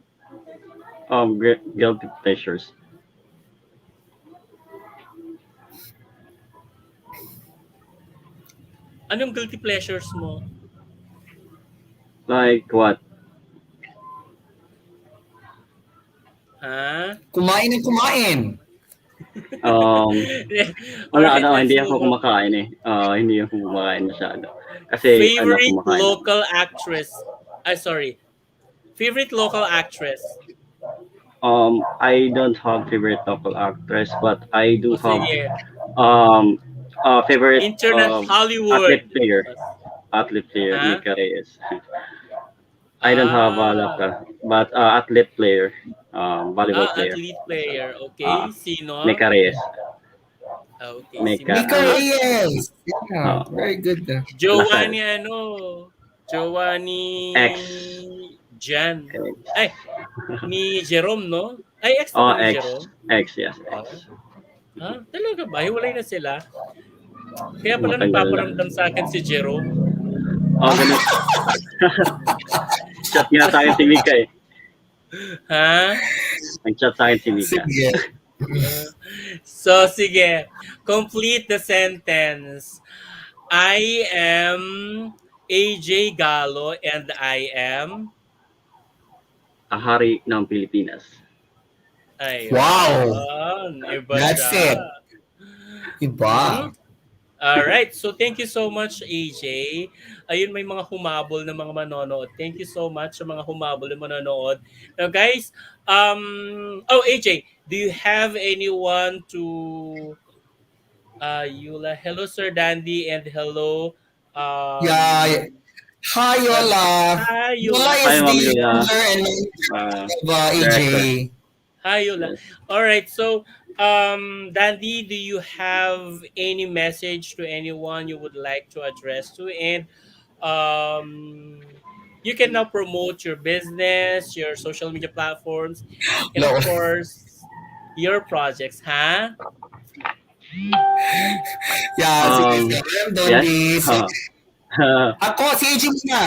Guilty pleasures. Anong guilty pleasures mo? Like what? Ha? Kumain ng kumain. Um, All wala right, ano, let's hindi move ako on. kumakain eh. Hindi ako kumakain masyado. Kasi ano, Favorite kumakain ako. local actress. Sorry. Favorite local actress. I don't have favorite local actress, but I do O have sige. um favorite Internet Hollywood. athlete player. Athlete player, Ha? Mika Reyes. I don't have a Ah. local, but athlete player, volleyball player, Athlete player. uh, Okay. Sino? Mika Reyes. Okay. Si Mika, Mika Mika. Reyes. Yeah, uh, very good. Jowa Lasal. ni ano. Jowa ni X. Jan. X. Ay, ni Jerome, no? Ay, ex na Oh, ba ni X. Jerome? X, yes, Oh. X. Ha? Talaga ba? Hiwalay na sila? Kaya pala Matagal na. nagpaparamdam sa akin si Jerome. Oh, ganun. Chat nga sa akin si Mika eh. Ha? Nag-chat sa akin si Mika. Sige. Uh, so, sige. Complete the sentence. I am AJ Galo and I am... Ahari ng Pilipinas. Wow. Ayun. Iba That's siya. it. Iba. Mhm. Alright. So, thank you so much, AJ. Ayun, may mga humabol na mga manonood. Thank you so much sa mga humabol na manonood. Now, guys, AJ, do you have anyone to Yula? Hello, Sir Dandy, and hello, Yeah. Hi, Madam. Yola. Hi, Yola Yula. Hi, is Ma'am the Yula. founder and manager of Director. AJ. Hi, Yula. Yes. All right. So, Dandy, do you have any message to anyone you would like to address to? And you can now promote your business, your social media platforms, and of No. course, your projects, huh? Yeah, sige, Um, sige. I'm done yes. this. Ako, si AJ muna.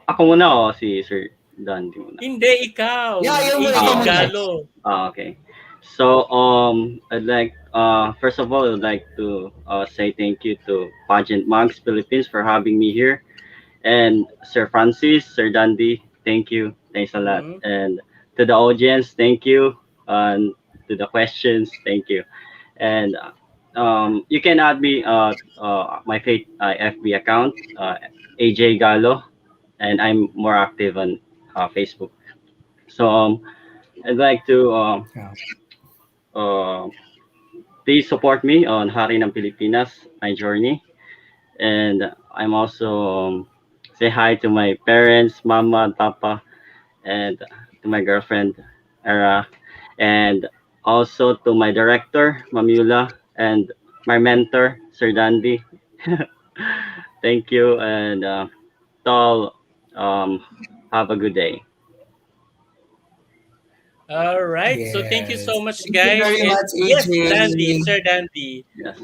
Ako muna o si Sir Dandy muna? Hindi, ikaw. Yeah, Si yun muna, AJ ikaw muna. Galo. Okay. So I'd like first of all I'd like to say thank you to Pageant Monks Philippines for having me here, and Sir Francis, Sir Dandy, thank you, thanks a lot, Mhm. and to the audience, thank you, and to the questions, thank you, and you can add me my FB account, AJ Galo, and I'm more active on Facebook. So I'd like to Yeah. uh, please support me on Hari ng Pilipinas, my journey. And I'm also say hi to my parents, mama and papa, and to my girlfriend, Era, and also to my director, Mamula, and my mentor, Sir Dandy. Thank you, and to all, have a good day. All right. So thank you Yes. so much, Thank you guys. very And much, yes, Dandy, AJ. Sir Dandy. Yes,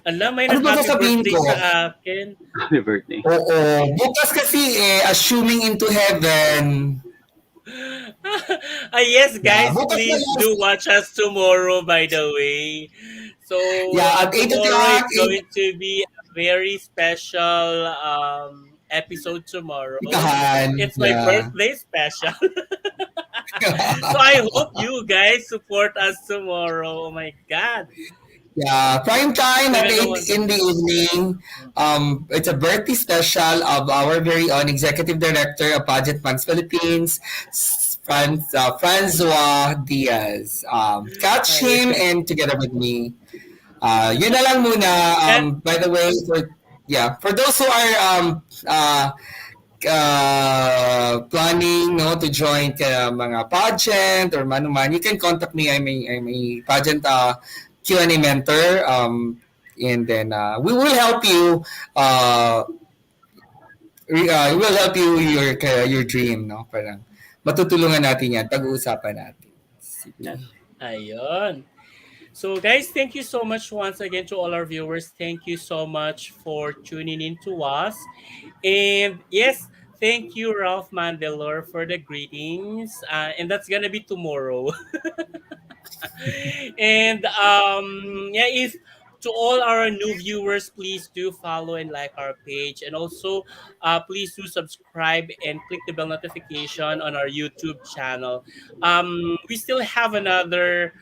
Alam, may Ano ba nag-happy sasabihin birthday ko? sa akin. happy birthday. Oo. Bukas kasi assuming into heaven. Yes, Yeah, guys, bukas na please last. do watch us tomorrow, by the way. So, Yeah, at 8 tomorrow o'clock. is going to be a very special episode tomorrow. Ikahan. It's my Yeah. birthday special. So, I hope you guys support us tomorrow. Oh my God. Yeah, prime time at Sila 8 naman. in the evening. It's a birthday special of our very own Executive Director of Pageant Monks Philippines, Francois Diaz. Catch him Ayun. and together with me. Yun na lang muna. And, By the way, for those who are planning to join mga pageant or manuman, you can contact me. I'm a pageant Q&A mentor. And then uh, we will help you your dream, no? Parang matutulungan natin yan, pag-uusapan natin. Yes. Sige. ayun. So, guys, thank you so much once again to all our viewers. Thank you so much for tuning in to us. And yes, thank you, Ralph Mandelor, for the greetings. And that's gonna be tomorrow. And yeah, if to all our new viewers, please do follow and like our page, and also please do subscribe and click the bell notification on our YouTube channel. We still have another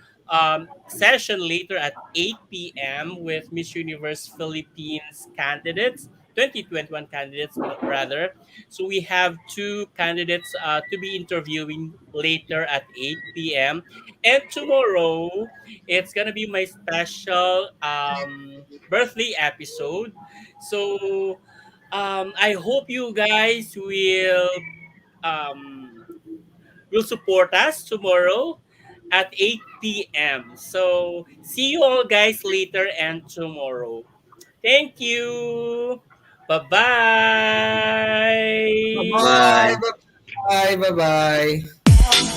session later at 8 p.m. with Miss Universe Philippines candidates, 2021 candidates rather. So we have two candidates to be interviewing later at 8 p.m. And tomorrow, it's gonna be my special birthday episode. So I hope you guys um, will support us tomorrow at 8 p.m. So see you all guys later and tomorrow. Thank you. Bye bye. Bye-bye. Bye. Bye-bye. Bye-bye.